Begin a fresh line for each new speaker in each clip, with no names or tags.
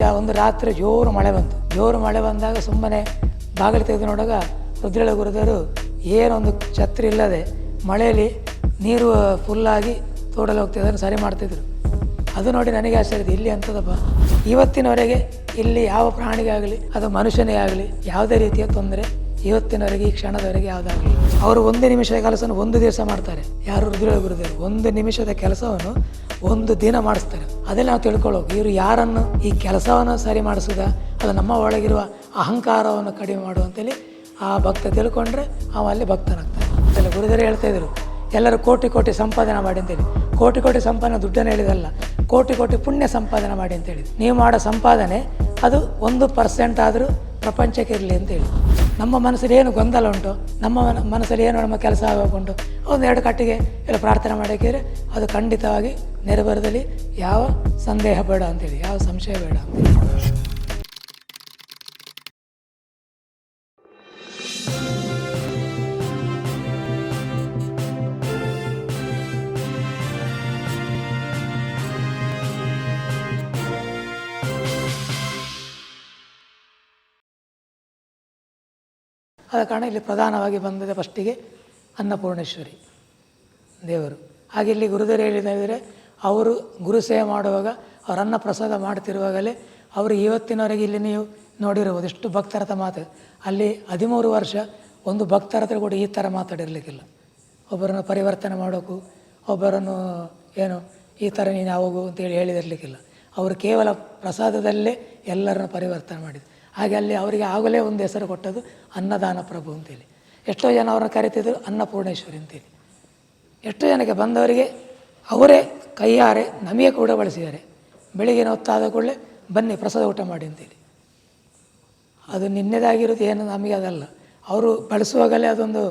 ಒಂದು ರಾತ್ರಿ ಜೋರು ಮಳೆ ಬಂದಾಗ ಸುಮ್ಮನೆ ಬಾಗಿಲು ತೆಗೆದು ನೋಡುವಾಗ ರುದ್ರಳ ಗುರುದರು ಏನೊಂದು ಛತ್ರಿ ಇಲ್ಲದೆ ಮಳೆಯಲ್ಲಿ ನೀರು ಫುಲ್ಲಾಗಿ ತೋಡಲು ಹೋಗ್ತಿದ್ರು, ಅದನ್ನು ಸರಿ ಮಾಡ್ತಿದ್ರು. ಅದು ನೋಡಿ ನನಗೆ ಆಶ್ಚರ್ಯ, ಇಲ್ಲಿ ಅಂಥದಪ್ಪ. ಇವತ್ತಿನವರೆಗೆ ಇಲ್ಲಿ ಯಾವ ಪ್ರಾಣಿಗಾಗಲಿ ಅದು ಮನುಷ್ಯನೇ ಆಗಲಿ ಯಾವುದೇ ರೀತಿಯ ತೊಂದರೆ ಇವತ್ತಿನವರೆಗೆ ಈ ಕ್ಷಣದವರೆಗೆ ಯಾವುದಾಗಲಿ. ಅವರು ಒಂದು ನಿಮಿಷದ ಕೆಲಸವನ್ನು ಒಂದು ದಿವಸ ಮಾಡ್ತಾರೆ. ಯಾರು ರುದ್ರಳ ಗುರುದೇವರು ಒಂದು ನಿಮಿಷದ ಕೆಲಸವನ್ನು ಒಂದು ದಿನ ಮಾಡಿಸ್ತಾರೆ. ಅದೆಲ್ಲ ನಾವು ತಿಳ್ಕೊಳ್ಳೋಕೆ ಇವರು ಯಾರನ್ನು ಈ ಕೆಲಸವನ್ನು ಸರಿ ಮಾಡಿಸೋದ, ಅದು ನಮ್ಮ ಒಳಗಿರುವ ಅಹಂಕಾರವನ್ನು ಕಡಿಮೆ ಮಾಡುವಂತೇಳಿ ಆ ಭಕ್ತ ತಿಳ್ಕೊಂಡ್ರೆ ಅವ ಅಲ್ಲಿ ಭಕ್ತನಾಗ್ತಾನೆ. ಅದೆಲ್ಲ ಗುರುದೇವರು ಹೇಳ್ತಾ ಇದ್ರು, ಎಲ್ಲರೂ ಕೋಟಿ ಕೋಟಿ ಸಂಪಾದನೆ ಮಾಡಿ ಅಂತೇಳಿ. ಕೋಟಿ ಕೋಟಿ ಸಂಪಾದನೆ ದುಡ್ಡನ್ನು ಹೇಳಿದಲ್ಲ, ಕೋಟಿ ಕೋಟಿ ಪುಣ್ಯ ಸಂಪಾದನೆ ಮಾಡಿ ಅಂತೇಳಿ. ನೀವು ಮಾಡೋ ಸಂಪಾದನೆ ಅದು 1% ಆದರೂ ಪ್ರಪಂಚಕ್ಕೆ ಇರಲಿ ಅಂತೇಳಿ. ನಮ್ಮ ಮನಸ್ಸಲ್ಲಿ ಏನು ಗೊಂದಲ ಉಂಟು, ನಮ್ಮ ಮನಸ್ಸಲ್ಲಿ ಏನು ನಮ್ಮ ಕೆಲಸ ಆಗಬೇಕುಂಟು, ಒಂದೆರಡು ಕಟ್ಟಿಗೆ ಎಲ್ಲ ಪ್ರಾರ್ಥನೆ ಮಾಡೋಕ್ಕಿದ್ರೆ ಅದು ಖಂಡಿತವಾಗಿ ನೆರವೇರದಲ್ಲಿ ಯಾವ ಸಂದೇಹ ಬೇಡ ಅಂತೇಳಿ, ಯಾವ ಸಂಶಯ ಬೇಡ ಅಂತೇಳಿ. ಆದ ಕಾರಣ ಇಲ್ಲಿ ಪ್ರಧಾನವಾಗಿ ಬಂದಿದೆ ಫಸ್ಟಿಗೆ ಅನ್ನಪೂರ್ಣೇಶ್ವರಿ ದೇವರು. ಹಾಗೆ ಇಲ್ಲಿ ಗುರುದೇವರು ಹೇಳಿದರೆ ಅವರು ಗುರು ಸೇವೆ ಮಾಡುವಾಗ ಅವರು ಅನ್ನ ಪ್ರಸಾದ ಮಾಡ್ತಿರುವಾಗಲೇ ಅವರು ಇವತ್ತಿನವರೆಗೆ ಇಲ್ಲಿ ನೀವು ನೋಡಿರ್ಬೋದು ಎಷ್ಟು ಭಕ್ತರ ಹತ್ರ ಮಾತು. ಅಲ್ಲಿ 13 ವರ್ಷ ಒಂದು ಭಕ್ತರ ಹತ್ರ ಕೂಡ ಈ ಥರ ಮಾತಾಡಿರಲಿಕ್ಕಿಲ್ಲ. ಒಬ್ಬರನ್ನು ಪರಿವರ್ತನೆ ಮಾಡೋಕ್ಕೂ ಒಬ್ಬರನ್ನು ಏನು ಈ ಥರ ನೀನು ಹೋಗು ಅಂತೇಳಿ ಹೇಳಿದಿರಲಿಕ್ಕಿಲ್ಲ. ಅವರು ಕೇವಲ ಪ್ರಸಾದದಲ್ಲೇ ಎಲ್ಲರನ್ನು ಪರಿವರ್ತನೆ ಮಾಡಿದ್ರು. ಹಾಗೆ ಅಲ್ಲಿ ಅವರಿಗೆ ಆಗಲೇ ಒಂದು ಹೆಸರು ಕೊಟ್ಟದ್ದು ಅನ್ನದಾನ ಪ್ರಭು ಅಂತೇಳಿ. ಎಷ್ಟೋ ಜನ ಅವ್ರನ್ನ ಕರಿತಿದ್ರು ಅನ್ನಪೂರ್ಣೇಶ್ವರಿ ಅಂತೇಳಿ. ಎಷ್ಟೋ ಜನಕ್ಕೆ ಬಂದವರಿಗೆ ಅವರೇ ಕೈಯಾರೆ ನಮಗೆ ಕೂಡ ಬಳಸಿದ್ದಾರೆ. ಬೆಳಿಗ್ಗಿನ ಹೊತ್ತಾದ ಕೂಡಲೇ ಬನ್ನಿ ಪ್ರಸಾದ ಊಟ ಮಾಡಿ ಅಂತೇಳಿ. ಅದು ನಿನ್ನೆದಾಗಿರೋದು ಏನು ನಮಗೆ ಅದಲ್ಲ. ಅವರು ಬಳಸುವಾಗಲೇ ಅದೊಂದು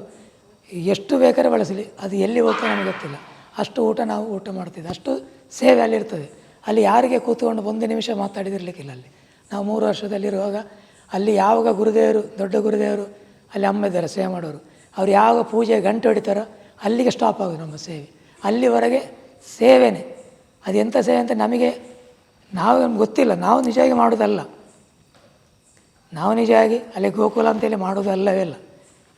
ಎಷ್ಟು ಬೇಕಾದ್ರೆ ಬಳಸಲಿ, ಅದು ಎಲ್ಲಿ ಹೋಗ್ತಾ ನಮಗೆ ಗೊತ್ತಿಲ್ಲ. ಅಷ್ಟು ಊಟ ನಾವು ಊಟ ಮಾಡ್ತಿದ್ದೆ, ಅಷ್ಟು ಸೇವೆ ಅಲ್ಲಿರ್ತದೆ. ಅಲ್ಲಿ ಯಾರಿಗೆ ಕೂತ್ಕೊಂಡು ಒಂದು ನಿಮಿಷ ಮಾತಾಡಿದಿರಲಿಕ್ಕಿಲ್ಲ. ಅಲ್ಲಿ ನಾವು 3 ವರ್ಷದಲ್ಲಿರುವಾಗ ಅಲ್ಲಿ ಯಾವಾಗ ಗುರುದೇವರು ದೊಡ್ಡ ಗುರುದೇವರು ಅಲ್ಲಿ ಅಮ್ಮ ಇದ್ದಾರೆ ಸೇವೆ ಮಾಡೋರು, ಅವ್ರು ಯಾವಾಗ ಪೂಜೆ ಗಂಟೆ ಹೊಡಿತಾರೋ ಅಲ್ಲಿಗೆ ಸ್ಟಾಪ್ ಆಗೋದು ನಮ್ಮ ಸೇವೆ. ಅಲ್ಲಿವರೆಗೆ ಸೇವೆನೇ. ಅದು ಎಂಥ ಸೇವೆ ಅಂತ ನಮಗೆ ಗೊತ್ತಿಲ್ಲ. ನಾವು ನಿಜವಾಗಿ ಮಾಡೋದಲ್ಲ, ನಾವು ನಿಜವಾಗಿ ಅಲ್ಲಿ ಗೋಕುಲ ಅಂತೇಳಿ ಮಾಡೋದು ಅಲ್ಲವೇ ಇಲ್ಲ.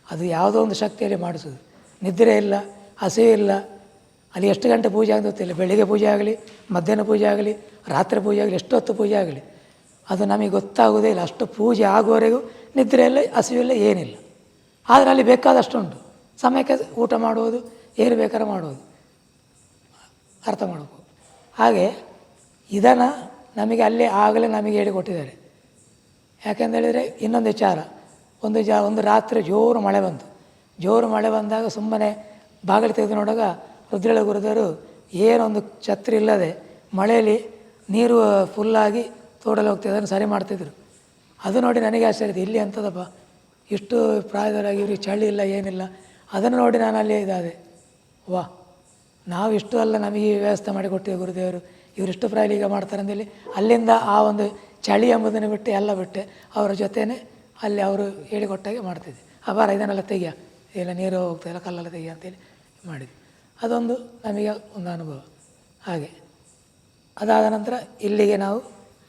ಅದು ಯಾವುದೋ ಒಂದು ಶಕ್ತಿಯಲ್ಲಿ ಮಾಡಿಸೋದು. ನಿದ್ರೆ ಇಲ್ಲ, ಹಸಿವು ಇಲ್ಲ. ಅಲ್ಲಿ ಎಷ್ಟು ಗಂಟೆ ಪೂಜೆ ಅಂತ ಗೊತ್ತಿಲ್ಲ. ಬೆಳಿಗ್ಗೆ ಪೂಜೆ ಆಗಲಿ, ಮಧ್ಯಾಹ್ನ ಪೂಜೆ ಆಗಲಿ, ರಾತ್ರಿ ಪೂಜೆ ಆಗಲಿ, ಎಷ್ಟೊತ್ತು ಪೂಜೆ ಆಗಲಿ ಅದು ನಮಗೆ ಗೊತ್ತಾಗೋದೇ ಇಲ್ಲ. ಅಷ್ಟು ಪೂಜೆ ಆಗುವವರೆಗೂ ನಿದ್ರೆಯಲ್ಲ, ಹಸಿವಿಲ್ಲ, ಏನಿಲ್ಲ. ಆದರೆ ಅಲ್ಲಿ ಬೇಕಾದಷ್ಟು ಉಂಟು. ಸಮಯಕ್ಕೆ ಊಟ ಮಾಡುವುದು, ಏನು ಬೇಕಾದ್ರೆ ಮಾಡುವುದು, ಅರ್ಥ ಮಾಡಬೇಕು. ಹಾಗೆ ಇದನ್ನು ನಮಗೆ ಅಲ್ಲೇ ಆಗಲೇ ನಮಗೆ ಹೇಳಿಕೊಟ್ಟಿದ್ದಾರೆ. ಯಾಕೆಂದೇಳಿದರೆ ಇನ್ನೊಂದು ವಿಚಾರ, ಒಂದು ರಾತ್ರಿ ಜೋರು ಮಳೆ ಬಂದಾಗ ಸುಮ್ಮನೆ ಬಾಗಿಲು ತೆಗೆದು ನೋಡುವಾಗ ರುದ್ರಳ ಗುರುದರು ಏನೊಂದು ಛತ್ರಿ ಇಲ್ಲದೆ ಮಳೆಯಲ್ಲಿ ನೀರು ಫುಲ್ಲಾಗಿ ತೋಡಲು ಹೋಗ್ತಿದ್ರು, ಅದನ್ನು ಸರಿ ಮಾಡ್ತಿದ್ರು. ಅದು ನೋಡಿ ನನಗೆ ಆಶ್ಚರ್ಯ, ಇಲ್ಲಿ ಅಂಥದಪ್ಪ. ಇಷ್ಟು ಪ್ರಾಯದವರಾಗಿ ಇವ್ರಿಗೆ ಚಳಿ ಇಲ್ಲ, ಏನಿಲ್ಲ. ಅದನ್ನು ನೋಡಿ ನಾನು ಅಲ್ಲಿ ಇದಾದೆ, ವಾ ನಾವು ಇಷ್ಟು ಅಲ್ಲ ನಮಗೆ ವ್ಯವಸ್ಥೆ ಮಾಡಿ ಕೊಟ್ಟಿದ್ದೆ ಗುರುದೇವರು, ಇವರಿಷ್ಟು ಪ್ರಾಯ ಈಗ ಮಾಡ್ತಾರೆ ಅಂತೇಳಿ ಅಲ್ಲಿಂದ ಆ ಒಂದು ಚಳಿ ಎಂಬುದನ್ನು ಬಿಟ್ಟು ಎಲ್ಲ ಬಿಟ್ಟೆ ಅವರ ಜೊತೆಯೇ ಅಲ್ಲಿ ಅವರು ಹೇಳಿಕೊಟ್ಟಾಗೆ ಮಾಡ್ತಿದ್ದೆ. ಅಪಾರ ಇದನ್ನೆಲ್ಲ ತೆಗಿಯ, ಇಲ್ಲ ನೀರು ಹೋಗ್ತಾಯಿಲ್ಲ, ಕಲ್ಲೆಲ್ಲ ತೆಗಿಯ ಅಂತೇಳಿ ಮಾಡಿದ್ವಿ. ಅದೊಂದು ನಮಗೆ ಒಂದು ಅನುಭವ. ಹಾಗೆ ಅದಾದ ನಂತರ ಇಲ್ಲಿಗೆ ನಾವು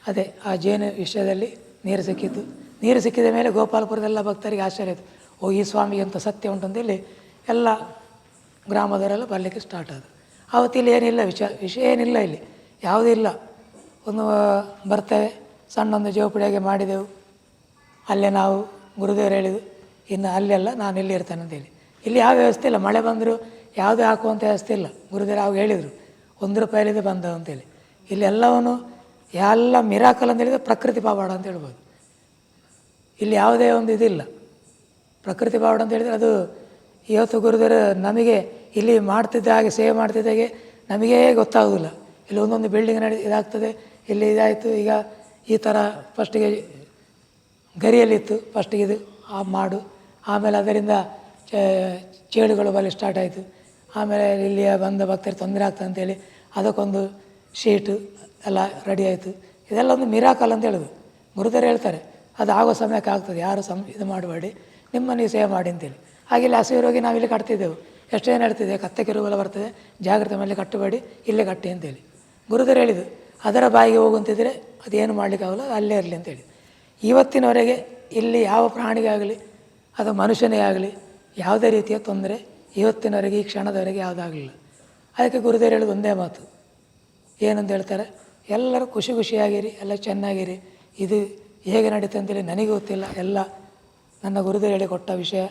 ಅದೇ ಆ ಜೇನು ವಿಷಯದಲ್ಲಿ ನೀರು ಸಿಕ್ಕಿದ ಮೇಲೆ ಗೋಪಾಲಪುರದೆಲ್ಲ ಭಕ್ತರಿಗೆ ಆಶ್ಚರ್ಯ ಆಯಿತು. ಓ, ಈ ಸ್ವಾಮಿಗೆ ಅಂತ ಸತ್ಯ ಉಂಟು ಅಂತೇಳಿ ಎಲ್ಲ ಗ್ರಾಮದವರೆಲ್ಲ ಬರಲಿಕ್ಕೆ ಸ್ಟಾರ್ಟ್ ಆದರು. ಆವತ್ತು ಇಲ್ಲಿ ಏನಿಲ್ಲ, ವಿಷಯ ಏನಿಲ್ಲ, ಇಲ್ಲಿ ಯಾವುದೂ ಇಲ್ಲ. ಒಂದು ಬರ್ತೇವೆ, ಸಣ್ಣೊಂದು ಜೋಪಡಿಯಾಗೆ ಮಾಡಿದೆವು. ಅಲ್ಲೇ ನಾವು ಗುರುದೇವರು ಹೇಳಿದ್ದು, ಇನ್ನು ಅಲ್ಲೆಲ್ಲ ನಾನು ಇಲ್ಲಿ ಇರ್ತೇನೆ ಅಂತೇಳಿ. ಇಲ್ಲಿ ಯಾವ ವ್ಯವಸ್ಥೆ ಇಲ್ಲ. ಮಳೆ ಬಂದರೂ ಯಾವುದೇ ಹಾಕುವಂಥ ವ್ಯವಸ್ಥೆ ಇಲ್ಲ. ಗುರುದೇವರು ಅವಾಗ ಹೇಳಿದರು 1 ರೂಪಾಯಿಲಿದೆ ಬಂದವು ಅಂತೇಳಿ. ಇಲ್ಲಿ ಎಲ್ಲವನ್ನು ಎಲ್ಲ ಮಿರಾಕಲ್ ಅಂತ ಹೇಳಿದರೆ ಪ್ರಕೃತಿ ಪಾವಾಡ ಅಂತ ಹೇಳ್ಬೋದು. ಇಲ್ಲಿ ಯಾವುದೇ ಒಂದು ಇದಿಲ್ಲ. ಪ್ರಕೃತಿ ಪಾವಾಡ ಅಂತ ಹೇಳಿದರೆ ಅದು ಇವತ್ತು ಗುರುದೇವರು ನಮಗೆ ಇಲ್ಲಿ ಮಾಡ್ತಿದ್ದ ಹಾಗೆ ಸೇವೆ ಮಾಡ್ತಿದ್ದಾಗೆ ನಮಗೇ ಗೊತ್ತಾಗೋದಿಲ್ಲ. ಇಲ್ಲಿ ಒಂದೊಂದು ಬಿಲ್ಡಿಂಗ್ ಇದಾಗ್ತದೆ, ಇಲ್ಲಿ ಇದಾಯಿತು. ಈಗ ಈ ಥರ ಫಸ್ಟಿಗೆ ಗರಿಯಲ್ಲಿತ್ತು, ಫಸ್ಟಿಗೆ ಇದು ಮಾಡು, ಆಮೇಲೆ ಅದರಿಂದ ಚೇಳುಗಳು ಬರಲಿ ಸ್ಟಾರ್ಟ್ ಆಯಿತು. ಆಮೇಲೆ ಇಲ್ಲಿಯ ಬಂದ ಭಕ್ತರಿಗೆ ತೊಂದರೆ ಆಗ್ತದೆ ಅಂತೇಳಿ ಅದಕ್ಕೊಂದು ಶೀಟು ಎಲ್ಲ ರೆಡಿ ಆಯಿತು. ಇದೆಲ್ಲ ಒಂದು ಮಿರಾಕಲ್ ಅಂತ ಹೇಳೋದು. ಗುರುದೇವರು ಹೇಳ್ತಾರೆ ಅದು ಆಗೋ ಸಮಯಕ್ಕೆ ಆಗ್ತದೆ, ಯಾರು ಇದು ಮಾಡಬೇಡಿ, ನಿಮ್ಮ ನೀವು ಸೇವೆ ಮಾಡಿ ಅಂತೇಳಿ. ಹಾಗೆ ಇಲ್ಲಿ ಹಸಿರು ಹೋಗಿ ನಾವಿಲ್ಲಿ ಕಟ್ತಿದ್ದೆವು. ಎಷ್ಟೇನು ಹೇಳ್ತಿದ್ದೆ, ಕತ್ತೆ ಕಿರುಬಲ ಬರ್ತದೆ, ಜಾಗ್ರತೆ ಮೇಲೆ ಕಟ್ಟಬೇಡಿ, ಇಲ್ಲೇ ಕಟ್ಟಿ ಅಂತೇಳಿ ಗುರುದೇವರು ಹೇಳಿದ್ದು. ಅದರ ಬಾಯಿಗೆ ಹೋಗುವಂತಿದ್ರೆ ಅದೇನು ಮಾಡಲಿಕ್ಕಾಗಲ್ಲ, ಅದು ಅಲ್ಲೇ ಇರಲಿ ಅಂತೇಳಿ. ಇವತ್ತಿನವರೆಗೆ ಇಲ್ಲಿ ಯಾವ ಪ್ರಾಣಿಗಾಗಲಿ ಅದು ಮನುಷ್ಯನೇ ಆಗಲಿ ಯಾವುದೇ ರೀತಿಯ ತೊಂದರೆ ಇವತ್ತಿನವರೆಗೆ ಈ ಕ್ಷಣದವರೆಗೆ ಯಾವುದಾಗಲಿಲ್ಲ. ಅದಕ್ಕೆ ಗುರುದೇವರು ಹೇಳೋದು ಒಂದೇ ಮಾತು, ಏನಂತ ಹೇಳ್ತಾರೆ, ಎಲ್ಲರೂ ಖುಷಿ ಖುಷಿಯಾಗಿರಿ, ಎಲ್ಲ ಚೆನ್ನಾಗಿರಿ. ಇದು ಹೇಗೆ ನಡೀತೆ ಅಂತೇಳಿ ನನಗೆ ಗೊತ್ತಿಲ್ಲ, ಎಲ್ಲ ನನ್ನ ಗುರುದೇವರು ಹೇಳಿಕೊಟ್ಟ ವಿಷಯ,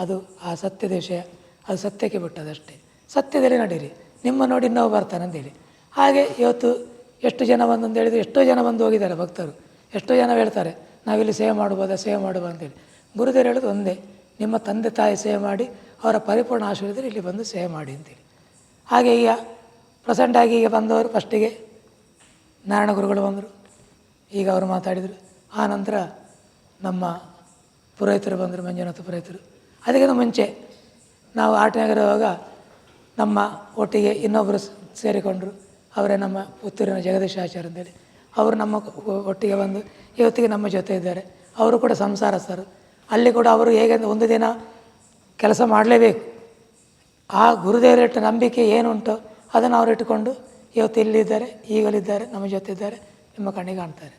ಅದು ಆ ಸತ್ಯದ ವಿಷಯ, ಅದು ಸತ್ಯಕ್ಕೆ ಬಿಟ್ಟದಷ್ಟೇ. ಸತ್ಯದಲ್ಲಿ ನಡೀರಿ, ನಿಮ್ಮ ನೋಡಿ ಇನ್ನೂ ಬರ್ತಾನೆ ಅಂತೇಳಿ. ಹಾಗೆ ಇವತ್ತು ಎಷ್ಟು ಜನ ಬಂದು ಅಂತ ಹೇಳಿದರೆ ಎಷ್ಟೋ ಜನ ಬಂದು ಹೋಗಿದ್ದಾರೆ ಭಕ್ತರು. ಎಷ್ಟೋ ಜನ ಹೇಳ್ತಾರೆ ನಾವಿಲ್ಲಿ ಸೇವೆ ಮಾಡ್ಬೋದಾ, ಸೇವೆ ಮಾಡುವ ಅಂತೇಳಿ. ಗುರುದೇವರು ಹೇಳೋದು ಒಂದೇ, ನಿಮ್ಮ ತಂದೆ ತಾಯಿ ಸೇವೆ ಮಾಡಿ ಅವರ ಪರಿಪೂರ್ಣ ಆಶೀರ್ವಾದ ಇಲ್ಲಿ ಬಂದು ಸೇವೆ ಮಾಡಿ ಅಂತೇಳಿ. ಹಾಗೆ ಈಗ ಪ್ರೆಸೆಂಟಾಗಿ ಈಗ ಬಂದವರು ಫಸ್ಟಿಗೆ ನಾರಾಯಣ ಗುರುಗಳು ಬಂದರು, ಈಗ ಅವರು ಮಾತಾಡಿದರು. ಆ ನಂತರ ನಮ್ಮ ಪುರೋಹಿತರು ಬಂದರು, ಮಂಜುನಾಥ ಪುರೋಹಿತರು. ಅದಕ್ಕಿಂತ ಮುಂಚೆ ನಾವು ಆಟನಗರವಾಗ ನಮ್ಮ ಒಟ್ಟಿಗೆ ಇನ್ನೊಬ್ಬರು ಸೇರಿಕೊಂಡರು, ಅವರೇ ನಮ್ಮ ಪುತ್ತೂರಿನ ಜಗದೀಶ್ ಆಚಾರ್ಯ ಅಂತೇಳಿ. ಅವರು ನಮ್ಮ ಒಟ್ಟಿಗೆ ಬಂದು ಇವತ್ತಿಗೆ ನಮ್ಮ ಜೊತೆ ಇದ್ದಾರೆ. ಅವರು ಕೂಡ ಸಂಸಾರಸ್ಥರು. ಅಲ್ಲಿ ಕೂಡ ಅವರು ಹೇಗೆ ಒಂದು ದಿನ ಕೆಲಸ ಮಾಡಲೇಬೇಕು. ಆ ಗುರುದೇವರಿಟ್ಟ ನಂಬಿಕೆ ಏನುಂಟು ಅದನ್ನು ಅವರು ಇಟ್ಟುಕೊಂಡು ಇವತ್ತು ಇಲ್ಲಿದ್ದಾರೆ, ಈಗಲಿದ್ದಾರೆ, ನಮ್ಮ ಜೊತೆ ಇದ್ದಾರೆ, ನಿಮ್ಮ ಕಣ್ಣಿಗೆ ಕಾಣ್ತಾರೆ.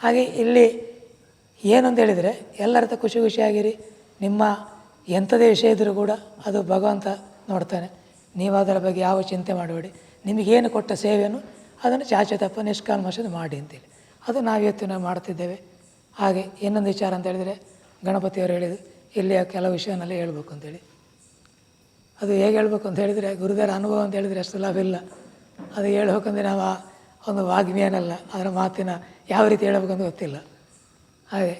ಹಾಗೆ ಇಲ್ಲಿ ಏನು ಅಂತ ಹೇಳಿದರೆ ಎಲ್ಲರ ಖುಷಿ ಖುಷಿಯಾಗಿರಿ. ನಿಮ್ಮ ಎಂಥದೇ ವಿಷಯ ಇದ್ದರೂ ಕೂಡ ಅದು ಭಗವಂತ ನೋಡ್ತಾನೆ. ನೀವು ಅದರ ಬಗ್ಗೆ ಯಾವ ಚಿಂತೆ ಮಾಡಬೇಡಿ. ನಿಮಗೇನು ಕೊಟ್ಟ ಸೇವೆಯನ್ನು ಅದನ್ನು ಚಾಚೆ ತಪ್ಪ ನಿಷ್ಕಾಲ್ಮಶದ ಮಾಡಿ ಅಂತೇಳಿ ಅದು ನಾವು ಇವತ್ತು ನಾವು ಮಾಡ್ತಿದ್ದೇವೆ. ಹಾಗೆ ಇನ್ನೊಂದು ವಿಚಾರ ಅಂತ ಹೇಳಿದರೆ, ಗಣಪತಿಯವರು ಹೇಳಿದರು ಇಲ್ಲಿಯ ಕೆಲವು ವಿಷಯನಲ್ಲಿ ಹೇಳ್ಬೇಕು ಅಂತೇಳಿ. ಅದು ಹೇಗೆ ಹೇಳ್ಬೇಕು ಅಂತ ಹೇಳಿದರೆ, ಗುರುದೇವರ ಅನುಭವ ಅಂತ ಹೇಳಿದರೆ ಅಷ್ಟು ಲಾಭ ಇಲ್ಲ. ಅದು ಹೇಳ್ಬೇಕಂದ್ರೆ ನಾವು ಒಂದು ವಾಗ್ಮಿಯನಲ್ಲ, ಅದರ ಮಾತಿನ ಯಾವ ರೀತಿ ಹೇಳ್ಬೇಕಂತ ಗೊತ್ತಿಲ್ಲ. ಹಾಗೆ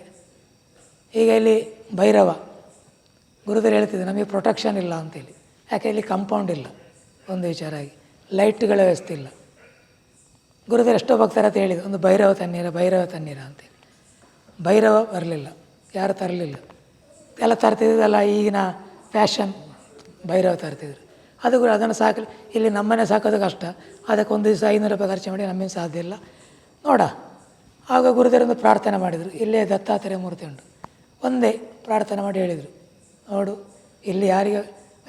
ಈಗ ಇಲ್ಲಿ ಭೈರವ ಗುರುದೇವರು ಹೇಳ್ತಿದ್ದೆ ನಮಗೆ ಪ್ರೊಟೆಕ್ಷನ್ ಇಲ್ಲ ಅಂತೇಳಿ. ಯಾಕೆ ಇಲ್ಲಿ ಕಾಂಪೌಂಡ್ ಇಲ್ಲ, ಒಂದು ವಿಚಾರ ಆಗಿ ಲೈಟ್ಗಳ ವ್ಯವಸ್ಥೆ ಇಲ್ಲ. ಗುರುದೇವರು ಎಷ್ಟೋ ಭಕ್ತರ ಅಂತ ಹೇಳಿದ್ರು, ಒಂದು ಭೈರವ ತಣ್ಣೀರ, ಭೈರವ ತಣ್ಣೀರ ಅಂತೇಳಿ. ಭೈರವ ಬರಲಿಲ್ಲ, ಯಾರು ತರಲಿಲ್ಲ. ಎಲ್ಲ ತರ್ತಿದ್ದಲ್ಲ ಈಗಿನ ಫ್ಯಾಷನ್, ಭೈರವ ತರ್ತಿದ್ರು. ಅದು ಕೂಡ ಅದನ್ನು ಸಾಕಲಿ. ಇಲ್ಲಿ ನಮ್ಮನೆ ಸಾಕೋದು ಕಷ್ಟ, ಅದಕ್ಕೆ ಒಂದು ದಿವಸ 500 ರೂಪಾಯಿ ಖರ್ಚು ಮಾಡಿ ನಮ್ಮೇನು ಸಾಧ್ಯ ಇಲ್ಲ ನೋಡ. ಆಗ ಗುರುದೇವರೊಂದು ಪ್ರಾರ್ಥನೆ ಮಾಡಿದರು. ಇಲ್ಲೇ ದತ್ತಾತ್ರೇಯ ಮೂರ್ತಿ ಉಂಟು, ಒಂದೇ ಪ್ರಾರ್ಥನೆ ಮಾಡಿ ಹೇಳಿದರು, ನೋಡು ಇಲ್ಲಿ ಯಾರಿಗೆ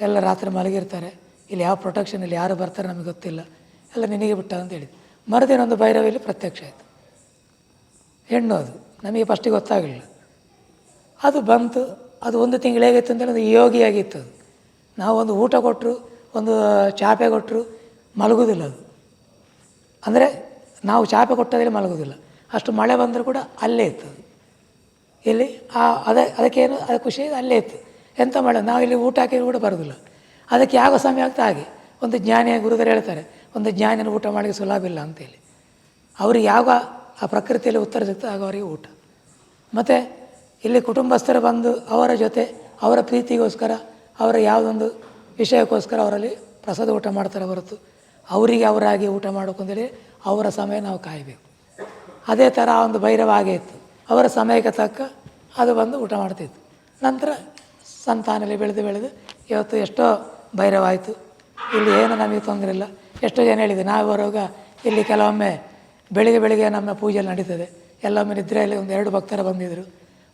ಎಲ್ಲ ರಾತ್ರಿ ಮಲಗಿರ್ತಾರೆ, ಇಲ್ಲಿ ಯಾವ ಪ್ರೊಟೆಕ್ಷನ್ ಇಲ್ಲಿ ಯಾರು ಬರ್ತಾರೆ ನಮಗೆ ಗೊತ್ತಿಲ್ಲ, ಎಲ್ಲ ನಿನಗೆ ಬಿಟ್ಟ ಅಂತ ಹೇಳಿದ್ರು. ಮರುದಿನ ಒಂದು ಭೈರವ ಇಲ್ಲಿ ಪ್ರತ್ಯಕ್ಷ ಆಯಿತು. ಹೆಣ್ಣು ಅದು ನಮಗೆ ಫಸ್ಟಿಗೆ ಗೊತ್ತಾಗಲಿಲ್ಲ. ಅದು ಬಂತು. ಅದು ಒಂದು ತಿಂಗಳು ಹೇಗಿತ್ತು ಅಂತೇಳಿ ಅದು ಯೋಗಿಯಾಗಿತ್ತು. ಅದು ನಾವು ಒಂದು ಊಟ ಕೊಟ್ಟರು, ಒಂದು ಚಾಪೆ ಕೊಟ್ಟರು ಮಲಗೋದಿಲ್ಲ ಅದು. ಅಂದರೆ ನಾವು ಚಾಪೆ ಕೊಟ್ಟದಲ್ಲಿ ಮಲಗೋದಿಲ್ಲ. ಅಷ್ಟು ಮಳೆ ಬಂದರೂ ಕೂಡ ಅಲ್ಲೇ ಇತ್ತು ಅದು. ಇಲ್ಲಿ ಅದಕ್ಕೇನು ಅದು ಖುಷಿ ಅಲ್ಲೇ ಇತ್ತು. ಎಂಥ ಮಳೆ, ನಾವು ಇಲ್ಲಿ ಊಟ ಹಾಕಿದ್ರು ಕೂಡ ಬರೋದಿಲ್ಲ. ಅದಕ್ಕೆ ಯಾವ ಸಮಯ ಆಗ್ತಾ ಹಾಗೆ ಒಂದು ಜ್ಞಾನಿಯ ಗುರುದರು ಹೇಳ್ತಾರೆ, ಒಂದು ಜ್ಞಾನಿನ ಊಟ ಮಾಡಲಿಕ್ಕೆ ಸುಲಭ ಇಲ್ಲ ಅಂತೇಳಿ. ಅವ್ರಿಗೆ ಯಾವ ಆ ಪ್ರಕೃತಿಯಲ್ಲಿ ಉತ್ತರ ಸಿಗ್ತದೆ ಆಗ ಅವರಿಗೆ ಊಟ. ಮತ್ತು ಇಲ್ಲಿ ಕುಟುಂಬಸ್ಥರು ಬಂದು ಅವರ ಜೊತೆ ಅವರ ಪ್ರೀತಿಗೋಸ್ಕರ ಅವರ ಯಾವುದೊಂದು ವಿಷಯಕ್ಕೋಸ್ಕರ ಅವರಲ್ಲಿ ಪ್ರಸಾದ ಊಟ ಮಾಡ್ತಾರೆ ಹೊರತು ಅವರಿಗೆ ಅವರಾಗಿ ಊಟ ಮಾಡೋಕ್ಕಂತೇಳಿ ಅವರ ಸಮಯ ನಾವು ಕಾಯಬೇಕು. ಅದೇ ಥರ ಆ ಒಂದು ಭೈರವ ಹಾಗೆ ಇತ್ತು. ಅವರ ಸಮಯಕ್ಕೆ ತಕ್ಕ ಅದು ಬಂದು ಊಟ ಮಾಡ್ತಿತ್ತು. ನಂತರ ಸಂತಾನಲ್ಲಿ ಬೆಳೆದು ಇವತ್ತು ಎಷ್ಟೋ ಭೈರವ ಆಯಿತು. ಇಲ್ಲಿ ಏನು ನಮಗೆ ತೊಂದರೆ ಇಲ್ಲ. ಎಷ್ಟೋ ಜನ ಹೇಳಿದೆ, ನಾವು ಬರುವಾಗ ಇಲ್ಲಿ ಕೆಲವೊಮ್ಮೆ ಬೆಳಿಗ್ಗೆ ನಮ್ಮ ಪೂಜೆಯಲ್ಲಿ ನಡೀತದೆ. ಎಲ್ಲೊಮ್ಮೆ ನಿದ್ರೆಯಲ್ಲಿ 1-2 ಭಕ್ತರು ಬಂದಿದ್ದರು.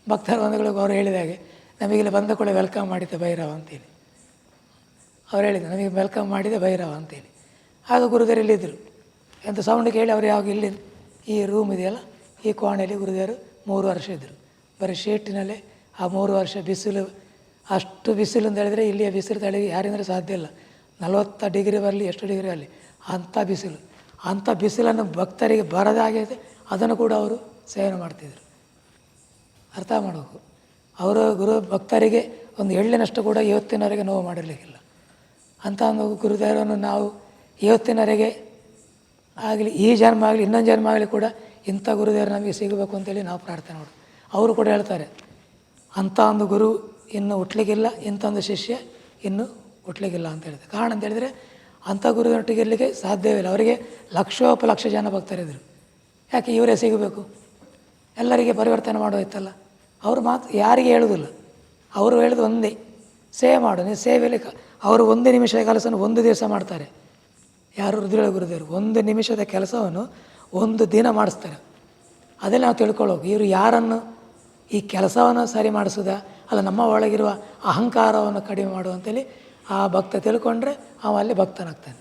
ಭಕ್ತರು ಬಂದಗಳಿಗೆ ಅವರು ಹೇಳಿದಾಗೆ ನಮಗಿಲ್ಲಿ ಬಂದ ಕೂಡ ವೆಲ್ಕಮ್ ಮಾಡಿದ್ದೆ ಭೈರವ ಅಂತೇಳಿ. ಅವ್ರು ಹೇಳಿದ್ರು ನಮಗೆ ವೆಲ್ಕಮ್ ಮಾಡಿದೆ ಭೈರವ ಅಂತೇಳಿ. ಆಗ ಗುರುದೇವರು ಇಲ್ಲಿದ್ದರು. ಎಂಥ ಸೌಂಡ್ ಕೇಳಿ ಅವರು ಯಾವಾಗ ಇಲ್ಲಿ ಈ ರೂಮ್ ಇದೆಯಲ್ಲ ಈ ಕೋಣೆಯಲ್ಲಿ ಗುರುದೇವರು 3 ವರ್ಷ ಇದ್ದರು. ಬರೀ ಶೀಟಿನಲ್ಲೇ ಆ 3 ವರ್ಷ ಬಿಸಿಲು, ಅಷ್ಟು ಬಿಸಿಲು ಅಂತ ಹೇಳಿದರೆ ಇಲ್ಲಿಯ ಬಿಸಿಲು ತಡೆಗೆ ಯಾರಿಂದರೆ ಸಾಧ್ಯ ಇಲ್ಲ. 40 ಡಿಗ್ರಿ ಬರಲಿ, ಎಷ್ಟು ಡಿಗ್ರಿ ಅಲ್ಲಿ ಅಂಥ ಬಿಸಿಲನ್ನು ಭಕ್ತರಿಗೆ ಬರದಾಗೆ ಅದನ್ನು ಕೂಡ ಅವರು ಸೇವನೆ ಮಾಡ್ತಿದ್ರು. ಅರ್ಥ ಮಾಡಬೇಕು. ಅವರು ಗುರು ಭಕ್ತರಿಗೆ ಒಂದು ಎಳ್ಳಿನಷ್ಟು ಕೂಡ ಇವತ್ತಿನವರೆಗೆ ನೋವು ಮಾಡಿರಲಿಕ್ಕಿಲ್ಲ. ಅಂಥ ಒಂದು ಗುರುದೇವರನ್ನು ನಾವು ಇವತ್ತಿನವರೆಗೆ ಆಗಲಿ, ಈ ಜನ್ಮ ಆಗಲಿ ಇನ್ನೊಂದು ಜನ್ಮ ಆಗಲಿ ಕೂಡ ಇಂಥ ಗುರುದೇವರು ನಮಗೆ ಸಿಗಬೇಕು ಅಂತೇಳಿ ನಾವು ಪ್ರಾರ್ಥನೆ ಮಾಡೋದು. ಅವರು ಕೂಡ ಹೇಳ್ತಾರೆ, ಅಂಥ ಒಂದು ಗುರು ಇನ್ನೂ ಹುಟ್ಟಲಿಕ್ಕಿಲ್ಲ, ಇಂಥ ಒಂದು ಶಿಷ್ಯ ಇನ್ನೂ ಹುಟ್ಟಲಿಕ್ಕಿಲ್ಲ ಅಂತ ಹೇಳಿದೆ. ಕಾರಣ ಅಂತ ಹೇಳಿದರೆ ಅಂಥ ಗುರುವಿನೊಟ್ಟಿಗೆ ಇರಲಿಕ್ಕೆ ಸಾಧ್ಯವಿಲ್ಲ. ಅವರಿಗೆ ಲಕ್ಷೋಪಲಕ್ಷ ಜನ ಭಕ್ತರಿದ್ದರು. ಯಾಕೆ ಇವರೇ ಸಿಗಬೇಕು? ಎಲ್ಲರಿಗೆ ಪರಿವರ್ತನೆ ಮಾಡೋಯ್ತಲ್ಲ. ಅವರು ಮಾತು ಯಾರಿಗೆ ಹೇಳೋದಿಲ್ಲ. ಅವರು ಹೇಳೋದು ಒಂದೇ, ಸೇವೆ ಮಾಡು. ನೀವು ಸೇವೆಯಲ್ಲಿ ಅವರು 1 ನಿಮಿಷದ ಕೆಲಸವನ್ನು 1 ದಿವಸ ಮಾಡ್ತಾರೆ. ಯಾರು ರುದ್ರ ಗುರುದೇವರು 1 ನಿಮಿಷದ ಕೆಲಸವನ್ನು 1 ದಿನ ಮಾಡಿಸ್ತಾರೆ. ಅದೆಲ್ಲ ನಾವು ತಿಳ್ಕೊಳ್ಳೋಕೆ ಇವರು ಯಾರನ್ನು ಈ ಕೆಲಸವನ್ನು ಸರಿ ಮಾಡಿಸೋದ ಅಲ್ಲ, ನಮ್ಮ ಒಳಗಿರುವ ಅಹಂಕಾರವನ್ನು ಕಡಿಮೆ ಮಾಡುವಂತೇಳಿ ಆ ಭಕ್ತ ತಿಳ್ಕೊಂಡ್ರೆ ಅವ ಅಲ್ಲಿ ಭಕ್ತನಾಗ್ತಾನೆ.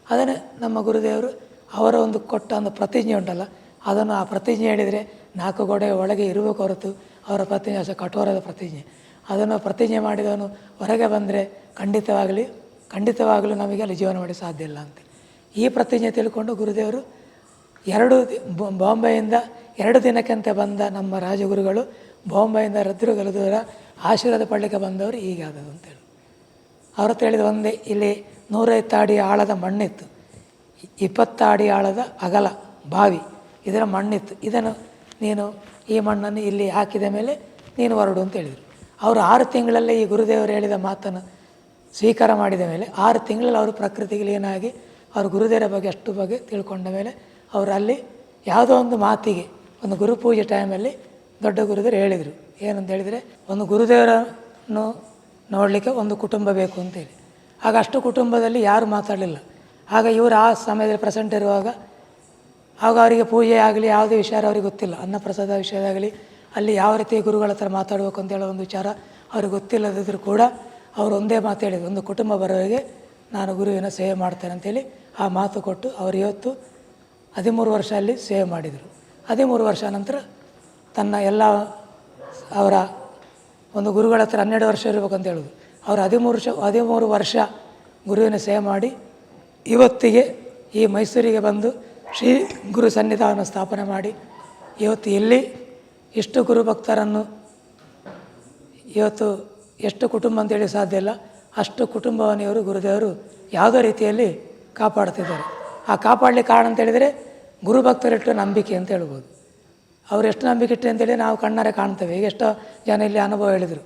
ಅದನ್ನೇ ನಮ್ಮ ಗುರುದೇವರು ಅವರ ಒಂದು ಕೊಟ್ಟ ಒಂದು ಪ್ರತಿಜ್ಞೆ ಉಂಟಲ್ಲ, ಅದನ್ನು ಆ ಪ್ರತಿಜ್ಞೆ ಹೇಳಿದರೆ 4 ಗೋಡೆ ಒಳಗೆ ಇರಬೇಕು ಹೊರತು ಅವರ ಪ್ರತಿಜ್ಞೆ ಅಷ್ಟೇ ಕಠೋರದ ಪ್ರತಿಜ್ಞೆ. ಅದನ್ನು ಪ್ರತಿಜ್ಞೆ ಮಾಡಿದವನು ಹೊರಗೆ ಬಂದರೆ ಖಂಡಿತವಾಗಲೂ ನಮಗೆ ಅಲ್ಲಿ ಜೀವನ ಮಾಡಿ ಸಾಧ್ಯ ಇಲ್ಲ ಅಂತ. ಈ ಪ್ರತಿಜ್ಞೆ ತಿಳ್ಕೊಂಡು ಗುರುದೇವರು ಬಾಂಬೆಯಿಂದ 2 ದಿನಕ್ಕಂತೆ ಬಂದ ನಮ್ಮ ರಾಜಗುರುಗಳು ಬಾಂಬೆಯಿಂದ ರದ್ರುಗಲದವರ ಆಶೀರ್ವಾದ ಪಡಲಿಕ್ಕೆ ಬಂದವರು ಹೀಗೆ ಆದದು ಅಂತೇಳಿ. ಅವ್ರ ಹತ್ರ ಹೇಳಿದ ಒಂದೇ, ಇಲ್ಲಿ 150 ಅಡಿ ಆಳದ ಮಣ್ಣಿತ್ತು, 20 ಅಡಿ ಆಳದ ಅಗಲ ಬಾವಿ, ಇದರ ಮಣ್ಣಿತ್ತು, ಇದನ್ನು ನೀನು ಈ ಮಣ್ಣನ್ನು ಇಲ್ಲಿ ಹಾಕಿದ ಮೇಲೆ ನೀನು ಹೊರಡು ಅಂತ ಹೇಳಿದರು. ಅವರು 6 ತಿಂಗಳಲ್ಲೇ ಈ ಗುರುದೇವರು ಹೇಳಿದ ಮಾತನ್ನು ಸ್ವೀಕಾರ ಮಾಡಿದ ಮೇಲೆ 6 ತಿಂಗಳಲ್ಲಿ ಅವರು ಪ್ರಕೃತಿಗೆ ಲೀನಾಗಿ ಅವರು ಗುರುದೇವರ ಬಗ್ಗೆ ಅಷ್ಟು ಬಗ್ಗೆ ತಿಳ್ಕೊಂಡ ಮೇಲೆ ಅವರು ಅಲ್ಲಿ ಯಾವುದೋ ಒಂದು ಮಾತಿಗೆ ಒಂದು ಗುರುಪೂಜೆ ಟೈಮಲ್ಲಿ ದೊಡ್ಡ ಗುರುದೇವರು ಹೇಳಿದರು. ಏನಂತ ಹೇಳಿದರೆ, ಒಂದು ಗುರುದೇವರನ್ನು ನೋಡಲಿಕ್ಕೆ ಒಂದು ಕುಟುಂಬ ಬೇಕು ಅಂತೇಳಿ. ಆಗ ಅಷ್ಟು ಕುಟುಂಬದಲ್ಲಿ ಯಾರೂ ಮಾತಾಡಲಿಲ್ಲ. ಆಗ ಇವರು ಆ ಸಮಯದಲ್ಲಿ ಪ್ರೆಸೆಂಟ್ ಇರುವಾಗ ಆಗ ಅವರಿಗೆ ಪೂಜೆ ಆಗಲಿ ಯಾವುದೇ ವಿಚಾರ ಅವ್ರಿಗೆ ಗೊತ್ತಿಲ್ಲ, ಅನ್ನಪ್ರಸಾದ ವಿಷಯದಾಗಲಿ ಅಲ್ಲಿ ಯಾವ ರೀತಿ ಗುರುಗಳ ಹತ್ರ ಮಾತಾಡಬೇಕು ಅಂತೇಳೋ ಒಂದು ವಿಚಾರ ಅವ್ರಿಗೆ ಗೊತ್ತಿಲ್ಲದಿದ್ದರೂ ಕೂಡ ಅವರು ಒಂದೇ ಮಾತು ಹೇಳಿದರು, ಒಂದು ಕುಟುಂಬ ಬರೋರಿಗೆ ನಾನು ಗುರುವಿನ ಸೇವೆ ಮಾಡ್ತೇನೆ ಅಂತೇಳಿ ಆ ಮಾತು ಕೊಟ್ಟು ಅವರು ಇವತ್ತು 13 ವರ್ಷ ಅಲ್ಲಿ ಸೇವೆ ಮಾಡಿದರು. 13 ವರ್ಷ ನಂತರ ತನ್ನ ಎಲ್ಲ ಅವರ ಒಂದು ಗುರುಗಳ ಹತ್ರ 12 ವರ್ಷ ಇರಬೇಕಂತ ಹೇಳೋದು. ಅವರು 13 ವರ್ಷ ಗುರುವಿನ ಸೇವೆ ಮಾಡಿ ಇವತ್ತಿಗೆ ಈ ಮೈಸೂರಿಗೆ ಬಂದು ಶ್ರೀ ಗುರು ಸನ್ನಿಧಾನ ಸ್ಥಾಪನೆ ಮಾಡಿ ಇವತ್ತು ಎಲ್ಲಿ ಇಷ್ಟು ಗುರು ಭಕ್ತರನ್ನು ಇವತ್ತು ಎಷ್ಟು ಕುಟುಂಬ ಅಂತೇಳಿ ಸಾಧ್ಯ ಇಲ್ಲ, ಅಷ್ಟು ಕುಟುಂಬವನ್ನು ಇವರು ಗುರುದೇವರು ಯಾವುದೋ ರೀತಿಯಲ್ಲಿ ಕಾಪಾಡ್ತಿದ್ದಾರೆ. ಆ ಕಾಪಾಡಲಿಕ್ಕೆ ಕಾರಣ ಅಂತೇಳಿದರೆ ಗುರು ಭಕ್ತರಿಟ್ಟು ನಂಬಿಕೆ ಅಂತ ಹೇಳ್ಬೋದು. ಅವರು ಎಷ್ಟು ನಂಬಿಕೆ ಇಟ್ಟರೆ ಅಂತೇಳಿ ನಾವು ಕಣ್ಣಾರೆ ಕಾಣ್ತೇವೆ. ಈಗ ಎಷ್ಟೋ ಜನ ಇಲ್ಲಿ ಅನುಭವ ಹೇಳಿದರು,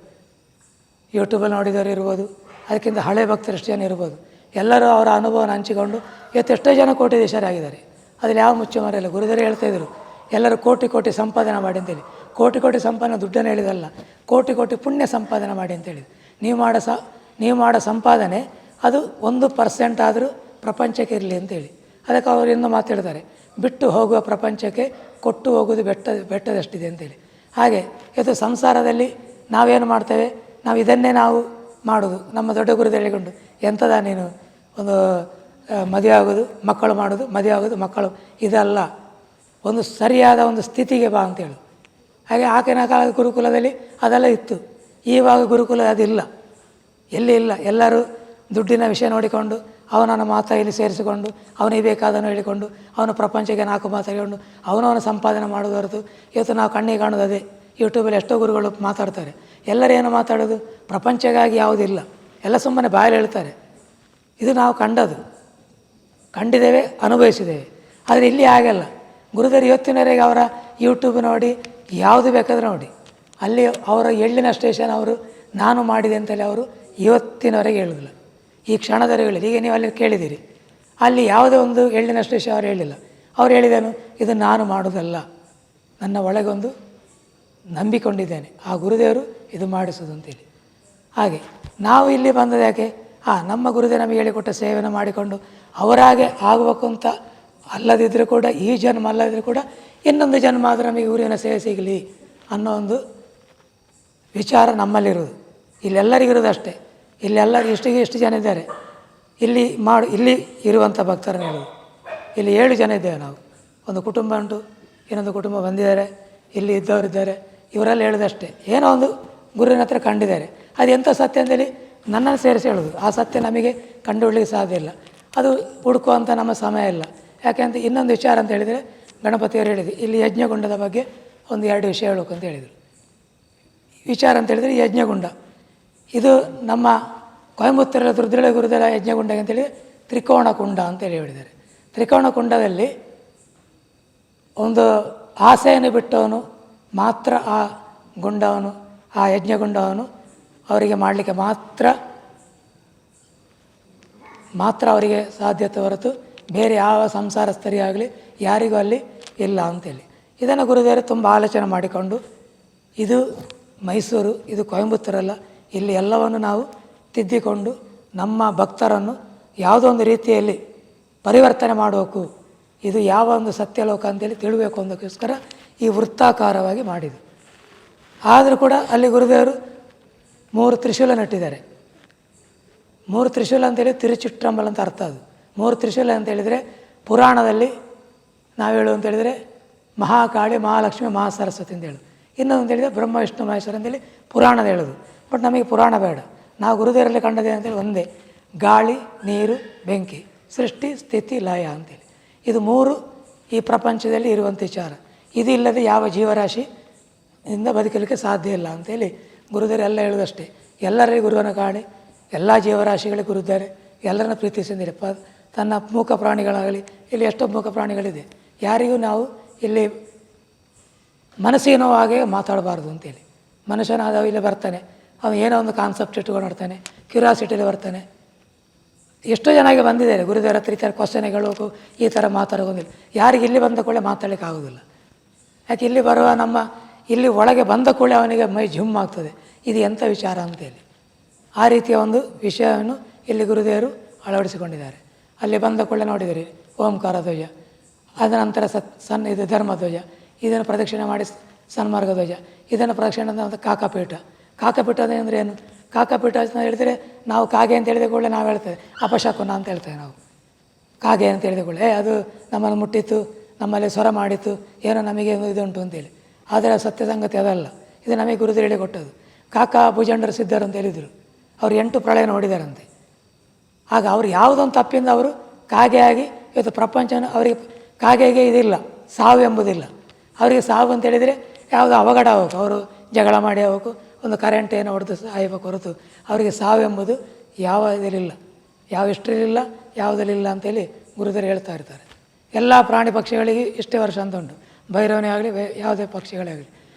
ಯೂಟ್ಯೂಬಲ್ಲಿ ನೋಡಿದವರು ಇರ್ಬೋದು, ಅದಕ್ಕಿಂತ ಹಳೆ ಭಕ್ತರು ಎಷ್ಟು ಜನ ಇರ್ಬೋದು, ಎಲ್ಲರೂ ಅವರ ಅನುಭವನ ಹಂಚಿಕೊಂಡು ಇವತ್ತು ಎಷ್ಟೋ ಜನ ಕೋಟ್ಯಾಧೀಶರಾಗಿದ್ದಾರೆ. ಅದ್ರಲ್ಲಿ ಯಾವ ಮುಚ್ಚುಮರೆ ಇಲ್ಲ. ಗುರುದೇವರು ಹೇಳ್ತಾಯಿದ್ರು, ಎಲ್ಲರೂ ಕೋಟಿ ಸಂಪಾದನೆ ಮಾಡಿ ಅಂತೇಳಿ. ಕೋಟಿ ಸಂಪಾದನೆ ದುಡ್ಡನ್ನು ಹೇಳಿದಲ್ಲ, ಕೋಟಿ ಪುಣ್ಯ ಸಂಪಾದನೆ ಮಾಡಿ ಅಂತೇಳಿದ್ರು. ನೀವು ಮಾಡೋ ಸಂಪಾದನೆ ಅದು 1% ಆದರೂ ಪ್ರಪಂಚಕ್ಕೆ ಇರಲಿ ಅಂತೇಳಿ. ಅದಕ್ಕೆ ಅವರು ಇನ್ನೂ ಮಾತಾಡ್ತಾರೆ, ಬಿಟ್ಟು ಹೋಗುವ ಪ್ರಪಂಚಕ್ಕೆ ಕೊಟ್ಟು ಹೋಗೋದು ಬೆಟ್ಟದಷ್ಟಿದೆ ಅಂತೇಳಿ. ಹಾಗೆ ಇವತ್ತು ಸಂಸಾರದಲ್ಲಿ ನಾವೇನು ಮಾಡ್ತೇವೆ, ನಾವು ಇದನ್ನೇ ನಾವು ಮಾಡೋದು. ನಮ್ಮ ದೊಡ್ಡ ಗುರುದು ಹೇಳಿಕೊಂಡು, ಎಂಥದ ನೀನು ಒಂದು ಮದುವೆ ಆಗೋದು, ಮಕ್ಕಳು ಮಾಡೋದು, ಮದುವೆ ಆಗೋದು, ಮಕ್ಕಳು, ಇದಲ್ಲ, ಒಂದು ಸರಿಯಾದ ಒಂದು ಸ್ಥಿತಿಗೆ ಬಾ ಅಂತೇಳು. ಹಾಗೆ ಆಕೆನ ಕಾಲದ ಗುರುಕುಲದಲ್ಲಿ ಅದೆಲ್ಲ ಇತ್ತು. ಈವಾಗ ಗುರುಕುಲ ಅದಿಲ್ಲ, ಎಲ್ಲಿ ಇಲ್ಲ. ಎಲ್ಲರೂ ದುಡ್ಡಿನ ವಿಷಯ ನೋಡಿಕೊಂಡು ಅವನನ್ನು ಮಾತಾ ಇಲ್ಲಿ ಸೇರಿಸಿಕೊಂಡು ಅವನಿಗೆ ಬೇಕಾದನ್ನು ಹೇಳಿಕೊಂಡು ಅವನು ಪ್ರಪಂಚಕ್ಕೆ 4 ಮಾತಾಡಿಕೊಂಡು ಅವನವನ ಸಂಪಾದನೆ ಮಾಡೋದು ಹೊರತು ಇವತ್ತು ನಾವು ಕಣ್ಣಿಗೆ ಕಾಣೋದು ಅದೇ. ಯೂಟ್ಯೂಬಲ್ಲಿ ಎಷ್ಟೋ ಗುರುಗಳು ಮಾತಾಡ್ತಾರೆ, ಎಲ್ಲರೇನು ಮಾತಾಡೋದು, ಪ್ರಪಂಚಕ್ಕಾಗಿ ಯಾವುದಿಲ್ಲ, ಎಲ್ಲ ಸುಮ್ಮನೆ ಬಾಯಲ್ಲಿ ಹೇಳ್ತಾರೆ. ಇದು ನಾವು ಕಂಡಿದ್ದೇವೆ, ಅನುಭವಿಸಿದ್ದೇವೆ. ಆದರೆ ಇಲ್ಲಿ ಆಗಲ್ಲ. ಗುರುದೇವರು ಇವತ್ತಿನವರೆಗೆ ಅವರ ಯೂಟ್ಯೂಬ್ ನೋಡಿ, ಯಾವುದು ಬೇಕಾದರೂ ನೋಡಿ, ಅಲ್ಲಿ ಅವರ ಎಳ್ಳಿನ ಸ್ಟೇಷನ್ ಅವರು ನಾನು ಮಾಡಿದೆ ಅಂತೇಳಿ ಅವರು ಇವತ್ತಿನವರೆಗೆ ಹೇಳೋದಿಲ್ಲ. ಈ ಕ್ಷಣದವರೆಗೆ ಹೇಳಿಲ್ಲ. ಈಗ ನೀವು ಅಲ್ಲಿ ಕೇಳಿದ್ದೀರಿ, ಅಲ್ಲಿ ಯಾವುದೇ ಒಂದು ಎಳ್ಳಿನ ಸ್ಟೇಷನ್ ಅವರು ಹೇಳಿಲ್ಲ. ಅವ್ರು ಹೇಳಿದನು, ಇದು ನಾನು ಮಾಡೋದಲ್ಲ, ನನ್ನ ಒಳಗೊಂದು ನಂಬಿಕೊಂಡಿದ್ದೇನೆ, ಆ ಗುರುದೇವರು ಇದು ಮಾಡಿಸೋದು ಅಂತೇಳಿ. ಹಾಗೆ ನಾವು ಇಲ್ಲಿ ಬಂದದ್ದು ಯಾಕೆ, ನಮ್ಮ ಗುರುದೇವ ನಮಗೆ ಹೇಳಿಕೊಟ್ಟ ಸೇವೆಯನ್ನು ಮಾಡಿಕೊಂಡು ಅವರಾಗೆ ಆಗಬೇಕು ಅಂತ ಅಲ್ಲದಿದ್ದರೂ ಕೂಡ, ಈ ಜನ್ಮ ಅಲ್ಲದಿದ್ದರೂ ಕೂಡ ಇನ್ನೊಂದು ಜನ್ಮ ಆದರೂ ನಮಗೆ ಗುರುವಿನ ಸೇವೆ ಸಿಗಲಿ ಅನ್ನೋ ಒಂದು ವಿಚಾರ ನಮ್ಮಲ್ಲಿರೋದು. ಇಲ್ಲೆಲ್ಲರಿಗಿರೋದು ಅಷ್ಟೇ. ಇಲ್ಲೆಲ್ಲರೂ ಎಷ್ಟು ಜನ ಇದ್ದಾರೆ ಇಲ್ಲಿ ಇಲ್ಲಿ ಇರುವಂಥ ಭಕ್ತರನ್ನು ಹೇಳೋದು. ಇಲ್ಲಿ 7 ಜನ ಇದ್ದೇವೆ ನಾವು. ಒಂದು ಕುಟುಂಬ ಉಂಟು, ಇನ್ನೊಂದು ಕುಟುಂಬ ಬಂದಿದ್ದಾರೆ, ಇಲ್ಲಿ ಇದ್ದವರಿದ್ದಾರೆ. ಇವರೆಲ್ಲ ಹೇಳೋದಷ್ಟೇ, ಏನೋ ಒಂದು ಗುರುವಿನ ಹತ್ರ ಕಂಡಿದ್ದಾರೆ. ಅದು ಎಂಥ ಸತ್ಯ ಅಂತೇಳಿ ನನ್ನನ್ನು ಸೇರಿಸಿ ಹೇಳೋದು. ಆ ಸತ್ಯ ನಮಗೆ ಕಂಡುಹಿಡಲಿಕ್ಕೆ ಸಾಧ್ಯ ಇಲ್ಲ, ಅದು ಹುಡುಕುವಂಥ ನಮ್ಮ ಸಮಯ ಇಲ್ಲ. ಯಾಕೆಂತ ಇನ್ನೊಂದು ವಿಚಾರ ಅಂತ ಹೇಳಿದರೆ, ಗಣಪತಿಯವರು ಹೇಳಿದ್ರು, ಇಲ್ಲಿ ಯಜ್ಞಗುಂಡದ ಬಗ್ಗೆ ಒಂದು 2 ವಿಷಯ ಹೇಳಬೇಕು ಅಂತ ಹೇಳಿದರು. ವಿಚಾರ ಅಂತ ಹೇಳಿದರೆ, ಯಜ್ಞಗುಂಡ ಇದು ನಮ್ಮ ಕೊಯಂಬತ್ತೂರಲ್ಲಿ ರುದ್ರಳ ಗುರುದರ ಯಜ್ಞಗುಂಡ ಅಂತೇಳಿ ತ್ರಿಕೋಣ ಕುಂಡ ಅಂತೇಳಿ ಹೇಳಿದ್ದಾರೆ. ತ್ರಿಕೋಣ ಕುಂಡದಲ್ಲಿ ಒಂದು ಆಸೆಯನ್ನು ಬಿಟ್ಟವನು ಮಾತ್ರ ಆ ಗುಂಡವನು, ಆ ಯಜ್ಞಗುಂಡವನು ಅವರಿಗೆ ಮಾಡಲಿಕ್ಕೆ ಮಾತ್ರ ಅವರಿಗೆ ಸಾಧ್ಯತೆ ಹೊರತು ಬೇರೆ ಯಾವ ಸಂಸಾರಸ್ಥರಿಗಾಗಲಿ ಯಾರಿಗೂ ಅಲ್ಲಿ ಇಲ್ಲ ಅಂತೇಳಿ. ಇದನ್ನು ಗುರುದೇವರು ತುಂಬ ಆಲೋಚನೆ ಮಾಡಿಕೊಂಡು, ಇದು ಮೈಸೂರು, ಇದು ಕೊಯಂಬತ್ತೂರಲ್ಲ, ಇಲ್ಲಿ ಎಲ್ಲವನ್ನು ನಾವು ತಿದ್ದಿಕೊಂಡು ನಮ್ಮ ಭಕ್ತರನ್ನು ಯಾವುದೋ ಒಂದು ರೀತಿಯಲ್ಲಿ ಪರಿವರ್ತನೆ ಮಾಡಬೇಕು, ಇದು ಯಾವ ಒಂದು ಸತ್ಯಲೋಕ ಅಂತೇಳಿ ತಿಳಬೇಕು ಅನ್ನೋಕ್ಕೋಸ್ಕರ ಈ ವೃತ್ತಾಕಾರವಾಗಿ ಮಾಡಿದ್ದು. ಆದರೂ ಕೂಡ ಅಲ್ಲಿ ಗುರುದೇವರು 3 ತ್ರಿಶೂಲ ನೆಟ್ಟಿದ್ದಾರೆ. 3 ತ್ರಿಶೂಲ ಅಂತೇಳಿ ತಿರುಚಿಟ್ರಂಬಲ್ ಅಂತ ಅರ್ಥ. ಅದು 3 ತ್ರಿಶೂಲ ಅಂತ ಹೇಳಿದರೆ ಪುರಾಣದಲ್ಲಿ ನಾವು ಹೇಳು ಅಂತೇಳಿದರೆ ಮಹಾಕಾಳಿ, ಮಹಾಲಕ್ಷ್ಮಿ, ಮಹಾಸರಸ್ವತಿ ಅಂತ ಹೇಳೋದು. ಇನ್ನೊಂದು ಹೇಳಿದರೆ ಬ್ರಹ್ಮ ವಿಷ್ಣು ಮಹೇಶ್ವರ ಅಂತೇಳಿ ಪುರಾಣದ ಹೇಳೋದು. ಬಟ್ ನಮಗೆ ಪುರಾಣ ಬೇಡ. ನಾವು ಗುರುದೇವರಲ್ಲಿ ಕಂಡದೇ ಅಂತೇಳಿ ಒಂದೇ, ಗಾಳಿ, ನೀರು, ಬೆಂಕಿ, ಸೃಷ್ಟಿ, ಸ್ಥಿತಿ, ಲಯ ಅಂತೇಳಿ. ಇದು ಮೂರು ಈ ಪ್ರಪಂಚದಲ್ಲಿ ಇರುವಂಥ ವಿಚಾರ. ಇದಿಲ್ಲದೆ ಯಾವ ಜೀವರಾಶಿ ಇಂದ ಬದುಕಲಿಕ್ಕೆ ಸಾಧ್ಯ ಇಲ್ಲ ಅಂತೇಳಿ ಗುರುದೇವರು ಎಲ್ಲ ಹೇಳೋದಷ್ಟೇ. ಎಲ್ಲರಿಗೂ ಗುರುವನ ಕಾಣಿ, ಎಲ್ಲ ಜೀವರಾಶಿಗಳಿಗೆ ಗುರುದ್ದಾರೆ, ಎಲ್ಲರನ್ನ ಪ್ರೀತಿಸಿದರೆ ತನ್ನ ಮೂಕ ಪ್ರಾಣಿಗಳಾಗಲಿ, ಇಲ್ಲಿ ಎಷ್ಟೋ ಮೂಕ ಪ್ರಾಣಿಗಳಿದೆ, ಯಾರಿಗೂ ನಾವು ಇಲ್ಲಿ ಮನಸ್ಸಿನೋ ಹಾಗೆ ಮಾತಾಡಬಾರ್ದು ಅಂತೇಳಿ. ಮನುಷ್ಯನಾದವ ಇಲ್ಲಿ ಬರ್ತಾನೆ, ಅವನು ಏನೋ ಒಂದು ಕಾನ್ಸೆಪ್ಟ್ ಇಟ್ಕೊಂಡು ನೋಡ್ತಾನೆ, ಕ್ಯೂರಿಯಾಸಿಟಿಲಿ ಬರ್ತಾನೆ. ಎಷ್ಟೋ ಜನಾಗಿ ಬಂದಿದ್ದಾರೆ ಗುರುದೇವರ ಹತ್ರ ಈ ಥರ ಕ್ವಶನ್ಗಳು, ಈ ಥರ ಮಾತಾಡೋದಿಲ್ಲ. ಯಾರಿಗೆ ಇಲ್ಲಿ ಬಂದ ಕೂಡಲೇ ಮಾತಾಡಲಿಕ್ಕೆ ಆಗೋದಿಲ್ಲ. ಯಾಕೆ ಇಲ್ಲಿ ಬರುವ ಇಲ್ಲಿ ಒಳಗೆ ಬಂದ ಕೂಡಲೇ ಅವನಿಗೆ ಮೈ ಜುಮ್ ಆಗ್ತದೆ, ಇದು ಎಂಥ ವಿಚಾರ ಅಂತೇಳಿ. ಆ ರೀತಿಯ ಒಂದು ವಿಷಯವನ್ನು ಇಲ್ಲಿ ಗುರುದೇವರು ಅಳವಡಿಸಿಕೊಂಡಿದ್ದಾರೆ. ಅಲ್ಲಿ ಬಂದ ಕೂಡಲೇ ನೋಡಿದಿರಿ ಓಂಕಾರ ಧ್ವಜ, ಅದರ ನಂತರ ಇದು ಧರ್ಮಧ್ವಜ, ಇದನ್ನು ಪ್ರದಕ್ಷಿಣೆ ಮಾಡಿ ಸನ್ಮಾರ್ಗ ಧ್ವಜ, ಇದನ್ನು ಪ್ರದಕ್ಷಿಣೆ ಅಂತ ಕಾಕಪೀಠ. ಕಾಕಪೀಠ ಅಂದರೆ ಏನು? ಕಾಕಪೀಠ ಅಂತ ಹೇಳಿದರೆ ನಾವು ಕಾಗೆ ಅಂತ ಹೇಳಿದ ಕೂಡಲೇ ನಾವು ಹೇಳ್ತೇವೆ ಅಪಶಕುನ ಅಂತ ಹೇಳ್ತೇವೆ ನಾವು. ಕಾಗೆ ಅಂತ ಹೇಳಿದ ಕೂಡಲೇ ಅದು ನಮ್ಮನ್ನು ಮುಟ್ಟಿತ್ತು, ನಮ್ಮಲ್ಲಿ ಸ್ವರ ಮಾಡಿತ್ತು, ಏನೋ ನಮಗೆ ಇದುಂಟು ಅಂತೇಳಿ. ಆದರೆ ಸತ್ಯ ಸಂಗತಿ ಅದಲ್ಲ. ಇದು ನಮಗೆ ಗುರುದೇವರು ಹೇಳಿ ಕೊಟ್ಟದು. ಕಾಕ ಭುಜಂಡರು ಸಿದ್ಧರು ಅಂತ ಹೇಳಿದರು. ಅವರು 8 ಪ್ರಳಯ ನೋಡಿದಾರಂತೆ. ಆಗ ಅವರು ಯಾವುದೊಂದು ತಪ್ಪಿಂದ ಅವರು ಕಾಗೆಯಾಗಿ ಇವತ್ತು ಪ್ರಪಂಚನ ಅವರಿಗೆ ಕಾಗೆಗೆ ಇದಿಲ್ಲ, ಸಾವು ಎಂಬುದಿಲ್ಲ. ಅವರಿಗೆ ಸಾವು ಅಂತ ಹೇಳಿದರೆ ಯಾವುದೋ ಅವಘಡ ಹೋಗು, ಅವರು ಜಗಳ ಮಾಡಿ ಹೋಗು, ಒಂದು ಕರೆಂಟ್ ಏನೋ ಹೊಡೆದು ಸಾಯಬೇಕು ಹೊರತು ಅವರಿಗೆ ಸಾವು ಎಂಬುದು ಯಾವ ಇದರಲ್ಲಿಲ್ಲ, ಯಾವ ಇಷ್ಟರಲ್ಲಿಲ್ಲ, ಯಾವುದರಲ್ಲಿಲ್ಲ ಅಂತೇಳಿ ಗುರುದೇವರು ಹೇಳ್ತಾ ಇರ್ತಾರೆ. ಎಲ್ಲ ಪ್ರಾಣಿ ಪಕ್ಷಿಗಳಿಗೆ ಇಷ್ಟೇ ವರ್ಷ ಅಂತ ಉಂಟು, ಭೈರವನೇ ಆಗಲಿ ಯಾವುದೇ ಪಕ್ಷಿಗಳೇ ಆಗಲಿ.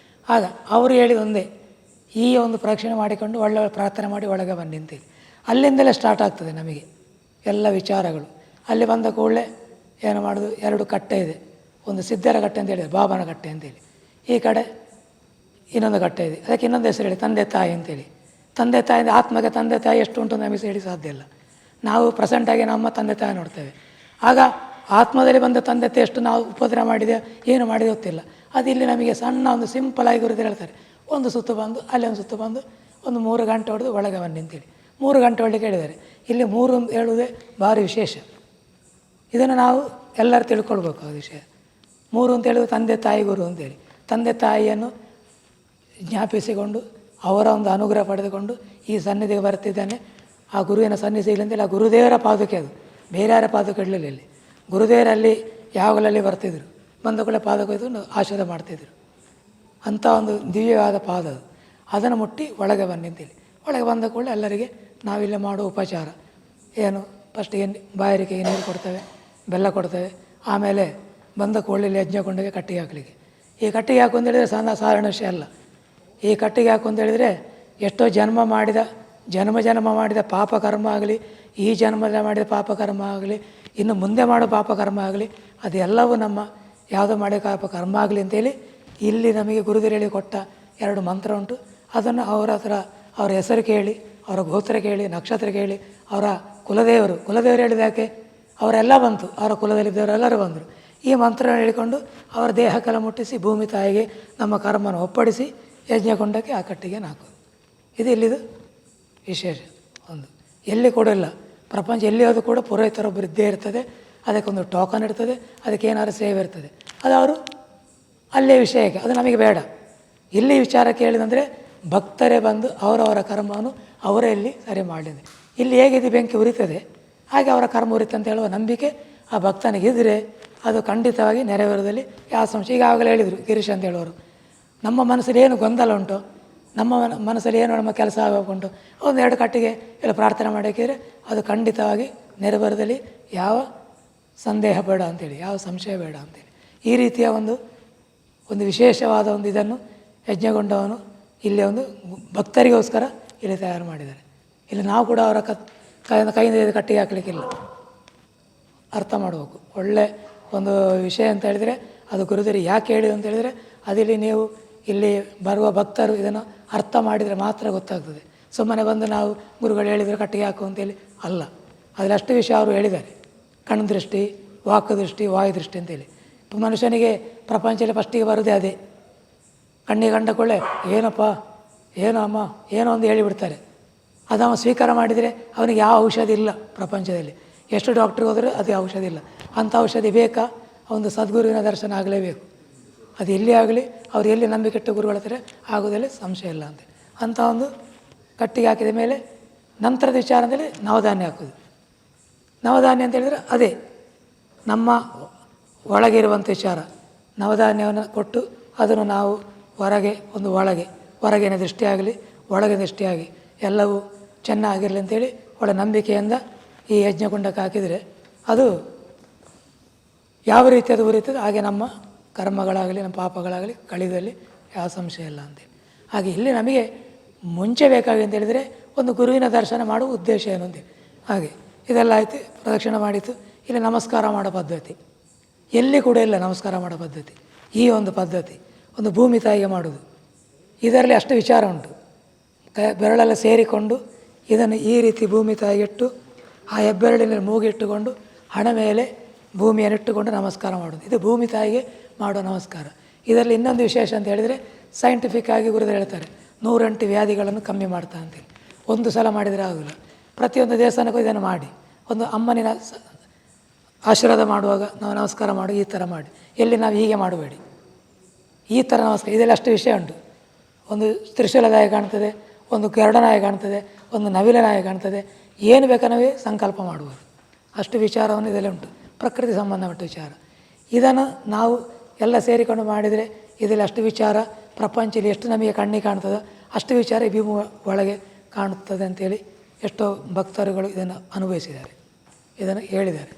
ಆಗ ಅವರು ಹೇಳಿದ ಒಂದೇ, ಈ ಒಂದು ಪ್ರದಕ್ಷಿಣೆ ಮಾಡಿಕೊಂಡು ಒಳ್ಳೆ ಪ್ರಾರ್ಥನೆ ಮಾಡಿ ಒಳಗೆ ಬನ್ನಿ ಅಂತೇಳಿ. ಅಲ್ಲಿಂದಲೇ ಸ್ಟಾರ್ಟ್ ಆಗ್ತದೆ ನಮಗೆ ಎಲ್ಲ ವಿಚಾರಗಳು. ಅಲ್ಲಿ ಬಂದ ಕೂಡಲೇ ಏನು ಮಾಡೋದು, 2 ಕಟ್ಟೆ ಇದೆ. ಒಂದು ಸಿದ್ಧರ ಕಟ್ಟೆ ಅಂತ ಹೇಳಿದರೆ ಬಾಬನ ಕಟ್ಟೆ ಅಂತೇಳಿ, ಈ ಕಡೆ ಇನ್ನೊಂದು ಕಟ್ಟೆ ಇದೆ. ಅದಕ್ಕೆ ಇನ್ನೊಂದು ಹೆಸರು ಹೇಳಿ ತಂದೆ ತಾಯಿ ಅಂತೇಳಿ. ತಂದೆ ತಾಯಿ ಆತ್ಮಗೆ ತಂದೆ ತಾಯಿ ಎಷ್ಟು ಉಂಟು ನಮಗೆ ಹೇಳಿ ಸಾಧ್ಯ ಇಲ್ಲ. ನಾವು ಪ್ರೆಸೆಂಟಾಗಿ ನಮ್ಮ ತಂದೆ ತಾಯಿ ನೋಡ್ತೇವೆ. ಆಗ ಆತ್ಮದಲ್ಲಿ ಬಂದ ತಂದೆ ತಾಯಿ ಎಷ್ಟು ನಾವು ಉಪದ್ರ ಮಾಡಿದೆ, ಏನು ಮಾಡಿದೆ ಗೊತ್ತಿಲ್ಲ. ಅದು ಇಲ್ಲಿ ನಮಗೆ ಸಣ್ಣ ಒಂದು ಸಿಂಪಲಾಗಿ ಗುರುದೇವರು ಹೇಳ್ತಾರೆ, ಒಂದು ಸುತ್ತು ಬಂದು ಅಲ್ಲಿ ಒಂದು ಸುತ್ತು ಬಂದು ಒಂದು 3 ಗಂಟೆ ಹೊಡೆದು ಒಳಗೆ ಬನ್ನಿ ಅಂತೇಳಿ. 3 ಗಂಟೆ ಹೊರಲಿಕ್ಕೆ ಹೇಳಿದ್ದಾರೆ. ಇಲ್ಲಿ 3 ಹೇಳುವುದೇ ಭಾರಿ ವಿಶೇಷ. ಇದನ್ನು ನಾವು ಎಲ್ಲರೂ ತಿಳ್ಕೊಳ್ಬೇಕು ಆ ವಿಷಯ. 3 ಅಂತ ಹೇಳೋದು ತಂದೆ ತಾಯಿ ಗುರು ಅಂತೇಳಿ. ತಂದೆ ತಾಯಿಯನ್ನು ಜ್ಞಾಪಿಸಿಕೊಂಡು ಅವರ ಒಂದು ಅನುಗ್ರಹ ಪಡೆದುಕೊಂಡು ಈ ಸನ್ನಿಧಿಗೆ ಬರ್ತಿದ್ದಾನೆ. ಆ ಗುರುವಿನ ಸನ್ನಿಧಿ ಅಂತೇಳಿ ಆ ಗುರುದೇವರ ಪಾದುಕೆ, ಅದು ಬೇರೆ ಯಾರ ಪಾದುಕೆ ಇಡಲಿಲ್ಲ. ಇಲ್ಲಿ ಗುರುದೇವರಲ್ಲಿ ಯಾವಾಗಲಲ್ಲಿ ಬರ್ತಿದ್ರು, ಬಂದ ಕೂಡ ಪಾದಕ ಒಯ್ದು ಆಶೀರ್ವಾದ ಮಾಡ್ತಿದ್ರು. ಅಂಥ ಒಂದು ದಿವ್ಯವಾದ ಪಾದ ಅದು. ಅದನ್ನು ಮುಟ್ಟಿ ಒಳಗೆ ಬನ್ನಿ ಅಂತೇಳಿ. ಒಳಗೆ ಬಂದ ಕೂಡಲೇ ಎಲ್ಲರಿಗೆ ನಾವಿಲ್ಲಿ ಮಾಡೋ ಉಪಚಾರ ಏನು, ಫಸ್ಟಿಗೆ ಬಾಯಾರಿಕೆಗೆ ನೀರು ಕೊಡ್ತೇವೆ, ಬೆಲ್ಲ ಕೊಡ್ತೇವೆ. ಆಮೇಲೆ ಬಂದ ಕೂಡಲೇ ಯಜ್ಞಕೊಂಡಗೆ ಕಟ್ಟಿಗೆ ಹಾಕಲಿಕ್ಕೆ. ಈ ಕಟ್ಟಿಗೆ ಹಾಕು ಅಂತ ಹೇಳಿದರೆ ಸಾಧಾರಣ ವಿಷಯ ಅಲ್ಲ. ಈ ಕಟ್ಟಿಗೆ ಹಾಕು ಅಂತ ಹೇಳಿದರೆ ಎಷ್ಟೋ ಜನ್ಮ ಮಾಡಿದ ಪಾಪಕರ್ಮ ಆಗಲಿ, ಈ ಜನ್ಮದಲ್ಲಿ ಮಾಡಿದ ಪಾಪಕರ್ಮ ಆಗಲಿ, ಇನ್ನು ಮುಂದೆ ಮಾಡೋ ಪಾಪಕರ್ಮ ಆಗಲಿ, ಅದೆಲ್ಲವೂ ನಮ್ಮ ಯಾವುದೋ ಮಾಡಿ ಪಾಪಕರ್ಮ ಆಗಲಿ ಅಂತೇಳಿ ಇಲ್ಲಿ ನಮಗೆ ಗುರುದೇವರು ಹೇಳಿ ಕೊಟ್ಟ 2 ಮಂತ್ರ ಉಂಟು. ಅದನ್ನು ಅವರ ಹತ್ರ ಅವರ ಹೆಸರು ಕೇಳಿ, ಅವರ ಗೋತ್ರ ಕೇಳಿ, ನಕ್ಷತ್ರ ಕೇಳಿ, ಅವರ ಕುಲದೇವರು ಹೇಳಿದ ಯಾಕೆ ಅವರೆಲ್ಲ ಬಂತು, ಅವರ ಕುಲದಲ್ಲಿದ್ದವರೆಲ್ಲರೂ ಬಂದರು. ಈ ಮಂತ್ರ ಹೇಳಿಕೊಂಡು ಅವರ ದೇಹಕ್ಕೆಲ್ಲ ಮುಟ್ಟಿಸಿ ಭೂಮಿ ತಾಯಿಗೆ ನಮ್ಮ ಕರ್ಮನ ಒಪ್ಪಡಿಸಿ ಯಜ್ಞಕೊಂಡಕ್ಕೆ ಆ ಕಟ್ಟಿಗೆ ಹಾಕೋದು. ಇದು ಇಲ್ಲಿದು ವಿಶೇಷ. ಒಂದು ಎಲ್ಲಿ ಕೂಡ ಇಲ್ಲ, ಪ್ರಪಂಚ ಎಲ್ಲಿ ಹೋದರೂ ಕೂಡ ಪುರೋಹಿತರೊಬ್ಬರು ಇದ್ದೇ ಇರ್ತದೆ. ಅದಕ್ಕೊಂದು ಟೋಕನ್ ಇರ್ತದೆ, ಅದಕ್ಕೆ ಏನಾದ್ರು ಸೇವೆ ಇರ್ತದೆ. ಅದು ಅವರು ಅಲ್ಲೇ ವಿಷಯಕ್ಕೆ, ಅದು ನಮಗೆ ಬೇಡ. ಇಲ್ಲಿ ವಿಚಾರ ಕೇಳಿದಂದರೆ ಭಕ್ತರೇ ಬಂದು ಅವರವರ ಕರ್ಮವನ್ನು ಅವರೇ ಇಲ್ಲಿ ಸರಿ ಮಾಡಲಿದೆ. ಇಲ್ಲಿ ಹೇಗಿದೆ ಬೆಂಕಿ ಉರಿತದೆ ಹಾಗೆ ಅವರ ಕರ್ಮ ಉರಿತಂತ ಅಂತ ಹೇಳುವ ನಂಬಿಕೆ ಆ ಭಕ್ತನಿಗಿದ್ದರೆ ಅದು ಖಂಡಿತವಾಗಿ ನೆರವೇರೋದಲ್ಲಿ ಯಾವ ಸಂಶಯ. ಈಗಾಗಲೇ ಹೇಳಿದರು ಗಿರೀಶ್ ಅಂತ ಹೇಳೋರು, ನಮ್ಮ ಮನಸ್ಸಲ್ಲಿ ಏನು ಗೊಂದಲ ಉಂಟು, ನಮ್ಮ ಮನಸ್ಸಲ್ಲಿ ಏನು ನಮ್ಮ ಕೆಲಸ ಆಗಬೇಕುಂಟು, 1-2 ಕಟ್ಟಿಗೆ ಎಲ್ಲ ಪ್ರಾರ್ಥನೆ ಮಾಡೋಕ್ಕಿದ್ರೆ ಅದು ಖಂಡಿತವಾಗಿ ನೆರವೇರೋದಲ್ಲಿ ಯಾವ ಸಂದೇಹ ಬೇಡ ಅಂತೇಳಿ, ಯಾವ ಸಂಶಯ ಬೇಡ ಅಂತೇಳಿ. ಈ ರೀತಿಯ ಒಂದು ವಿಶೇಷವಾದ ಒಂದು ಇದನ್ನು ಯಜ್ಞಗೊಂಡವನು ಇಲ್ಲಿ ಒಂದು ಭಕ್ತರಿಗೋಸ್ಕರ ಇಲ್ಲಿ ತಯಾರು ಮಾಡಿದ್ದಾರೆ. ಇಲ್ಲಿ ನಾವು ಕೂಡ ಅವರ ಕೈಯಿಂದ ಕಟ್ಟಿಗೆ ಹಾಕಲಿಕ್ಕಿಲ್ಲ. ಅರ್ಥ ಮಾಡಬೇಕು. ಒಳ್ಳೆ ಒಂದು ವಿಷಯ ಅಂತ ಹೇಳಿದರೆ ಅದು ಗುರುದೇವರು ಯಾಕೆ ಹೇಳಿದ್ರು ಅಂತ ಹೇಳಿದರೆ ಅದಿಲ್ಲಿ ನೀವು ಇಲ್ಲಿ ಬರುವ ಭಕ್ತರು ಇದನ್ನು ಅರ್ಥ ಮಾಡಿದರೆ ಮಾತ್ರ ಗೊತ್ತಾಗ್ತದೆ. ಸುಮ್ಮನೆ ಬಂದು ನಾವು ಗುರುಗಳು ಹೇಳಿದರೆ ಕಟ್ಟಿಗೆ ಹಾಕು ಅಂತೇಳಿ ಅಲ್ಲ. ಅದರಲ್ಲಿ ಅಷ್ಟು ವಿಷಯ ಅವರು ಹೇಳಿದ್ದಾರೆ. ಕಣ್ಣು ದೃಷ್ಟಿ, ವಾಕ್ ದೃಷ್ಟಿ, ವಾಯು ದೃಷ್ಟಿ ಅಂತೇಳಿ. ಮನುಷ್ಯನಿಗೆ ಪ್ರಪಂಚದಲ್ಲಿ ಫಸ್ಟಿಗೆ ಬರೋದೇ ಅದೇ. ಕಣ್ಣಿಗೆ ಕಂಡ ಕೊಳ್ಳೆ ಏನಪ್ಪ, ಏನೋ ಅಮ್ಮ, ಏನೋ ಒಂದು ಹೇಳಿಬಿಡ್ತಾರೆ. ಅದು ಅವನು ಸ್ವೀಕಾರ ಮಾಡಿದರೆ ಅವನಿಗೆ ಯಾವ ಔಷಧಿ ಇಲ್ಲ ಪ್ರಪಂಚದಲ್ಲಿ. ಎಷ್ಟು ಡಾಕ್ಟ್ರಿಗೆ ಹೋದರೆ ಅದೇ ಔಷಧಿ ಇಲ್ಲ. ಅಂಥ ಔಷಧಿ ಬೇಕಾ? ಒಂದು ಸದ್ಗುರುವಿನ ದರ್ಶನ ಆಗಲೇಬೇಕು. ಅದು ಎಲ್ಲಿ ಆಗಲಿ, ಅವ್ರು ಎಲ್ಲಿ ನಂಬಿಕೆಟ್ಟು ಗುರುಗಳ ಹತ್ರ ಆಗೋದಲ್ಲಿ ಸಂಶಯ ಇಲ್ಲ ಅಂತ. ಅಂಥ ಒಂದು ಕಟ್ಟಿಗೆ ಹಾಕಿದ ಮೇಲೆ ನಂತರದ ವಿಚಾರ ಅಂತೇಳಿ ನವಧಾನ್ಯ ಹಾಕೋದು. ನವಧಾನ್ಯ ಅಂತೇಳಿದರೆ ಅದೇ ನಮ್ಮ ಒಳಗಿರುವಂಥ ವಿಚಾರ. ನವಧಾನ್ಯವನ್ನು ಕೊಟ್ಟು ಅದನ್ನು ನಾವು ಹೊರಗಿನ ದೃಷ್ಟಿಯಾಗಲಿ ಒಳಗಿನ ದೃಷ್ಟಿಯಾಗಿ ಎಲ್ಲವೂ ಚೆನ್ನಾಗಿರಲಿ ಅಂತೇಳಿ ಒಳ್ಳೆ ನಂಬಿಕೆಯಿಂದ ಈ ಯಜ್ಞಕುಂಡಕ್ಕೆ ಹಾಕಿದರೆ ಅದು ಯಾವ ರೀತಿ ಅದು ಉರಿತದೆ ಹಾಗೆ ನಮ್ಮ ಕರ್ಮಗಳಾಗಲಿ ನಮ್ಮ ಪಾಪಗಳಾಗಲಿ ಕಳೆದಲ್ಲಿ ಯಾವ ಸಂಶಯ ಇಲ್ಲ ಅಂತೇಳಿ. ಹಾಗೆ ಇಲ್ಲಿ ನಮಗೆ ಮುಂಚೆ ಬೇಕಾಗಿ ಅಂತ ಹೇಳಿದರೆ ಒಂದು ಗುರುವಿನ ದರ್ಶನ ಮಾಡುವ ಉದ್ದೇಶ ಏನು ಅಂತೇಳಿ. ಹಾಗೆ ಇದೆಲ್ಲ ಆಯಿತು, ಪ್ರದಕ್ಷಿಣೆ ಮಾಡಿತು. ಇಲ್ಲಿ ನಮಸ್ಕಾರ ಮಾಡೋ ಪದ್ಧತಿ ಎಲ್ಲಿ ಕೂಡ ಇಲ್ಲ. ನಮಸ್ಕಾರ ಮಾಡೋ ಪದ್ಧತಿ ಈ ಒಂದು ಪದ್ಧತಿ ಒಂದು ಭೂಮಿ ತಾಯಿಗೆ ಮಾಡೋದು. ಇದರಲ್ಲಿ ಅಷ್ಟು ವಿಚಾರ ಉಂಟು. ಬೆರಳೆಲ್ಲ ಸೇರಿಕೊಂಡು ಇದನ್ನು ಈ ರೀತಿ ಭೂಮಿ ತಾಯಿಗಿಟ್ಟು ಆ ಹೆಬ್ಬೆರಳಿನಲ್ಲಿ ಮೂಗಿಟ್ಟುಕೊಂಡು ಹಣ ಮೇಲೆ ಭೂಮಿಯನ್ನಿಟ್ಟುಕೊಂಡು ನಮಸ್ಕಾರ ಮಾಡೋದು. ಇದು ಭೂಮಿ ತಾಯಿಗೆ ಮಾಡೋ ನಮಸ್ಕಾರ. ಇದರಲ್ಲಿ ಇನ್ನೊಂದು ವಿಶೇಷ ಅಂತ ಹೇಳಿದರೆ ಸೈಂಟಿಫಿಕ್ ಆಗಿ ಗುರುಗಳು ಹೇಳ್ತಾರೆ 108 ವ್ಯಾಧಿಗಳನ್ನು ಕಮ್ಮಿ ಮಾಡ್ತಾ ಅಂತೇಳಿ. ಒಂದು ಸಲ ಮಾಡಿದರೆ ಆಗೋಲ್ಲ. ಪ್ರತಿಯೊಂದು ದೇವಸ್ಥಾನಕ್ಕೂ ಇದನ್ನು ಮಾಡಿ. ಒಂದು ಅಮ್ಮನಿನ ಆಶೀರ್ವಾದ ಮಾಡುವಾಗ ನಾವು ನಮಸ್ಕಾರ ಮಾಡಿ ಈ ಥರ ಮಾಡಿ. ಎಲ್ಲಿ ನಾವು ಹೀಗೆ ಮಾಡಬೇಡಿ, ಈ ಥರ ನಮಸ್ಕಾರ. ಇದೆಲ್ಲ ಅಷ್ಟು ವಿಷಯ ಉಂಟು. ಒಂದು ತ್ರಿಶೂಲದಾಯ ಕಾಣ್ತದೆ, ಒಂದು ಗರುಡನಾಯ ಕಾಣ್ತದೆ, ಒಂದು ನವಿಲನಾಯ ಕಾಣ್ತದೆ. ಏನು ಬೇಕಾ ನಾವೇ ಸಂಕಲ್ಪ ಮಾಡುವುದು. ಅಷ್ಟು ವಿಚಾರವನ್ನು ಇದೆಲ್ಲ ಉಂಟು. ಪ್ರಕೃತಿ ಸಂಬಂಧಪಟ್ಟ ವಿಚಾರ. ಇದನ್ನು ನಾವು ಎಲ್ಲ ಸೇರಿಕೊಂಡು ಮಾಡಿದರೆ ಇದರಲ್ಲಿ ಅಷ್ಟು ವಿಚಾರ ಪ್ರಪಂಚದಲ್ಲಿ ಎಷ್ಟು ನಮಗೆ ಕಣ್ಣಿಗೆ ಕಾಣ್ತದೋ ಅಷ್ಟು ವಿಚಾರ ಈ ಭೂಮಿ ಒಳಗೆ ಕಾಣುತ್ತದೆ ಅಂತೇಳಿ ಎಷ್ಟೋ ಭಕ್ತರುಗಳು ಇದನ್ನು ಅನುಭವಿಸಿದ್ದಾರೆ, ಇದನ್ನು ಹೇಳಿದ್ದಾರೆ.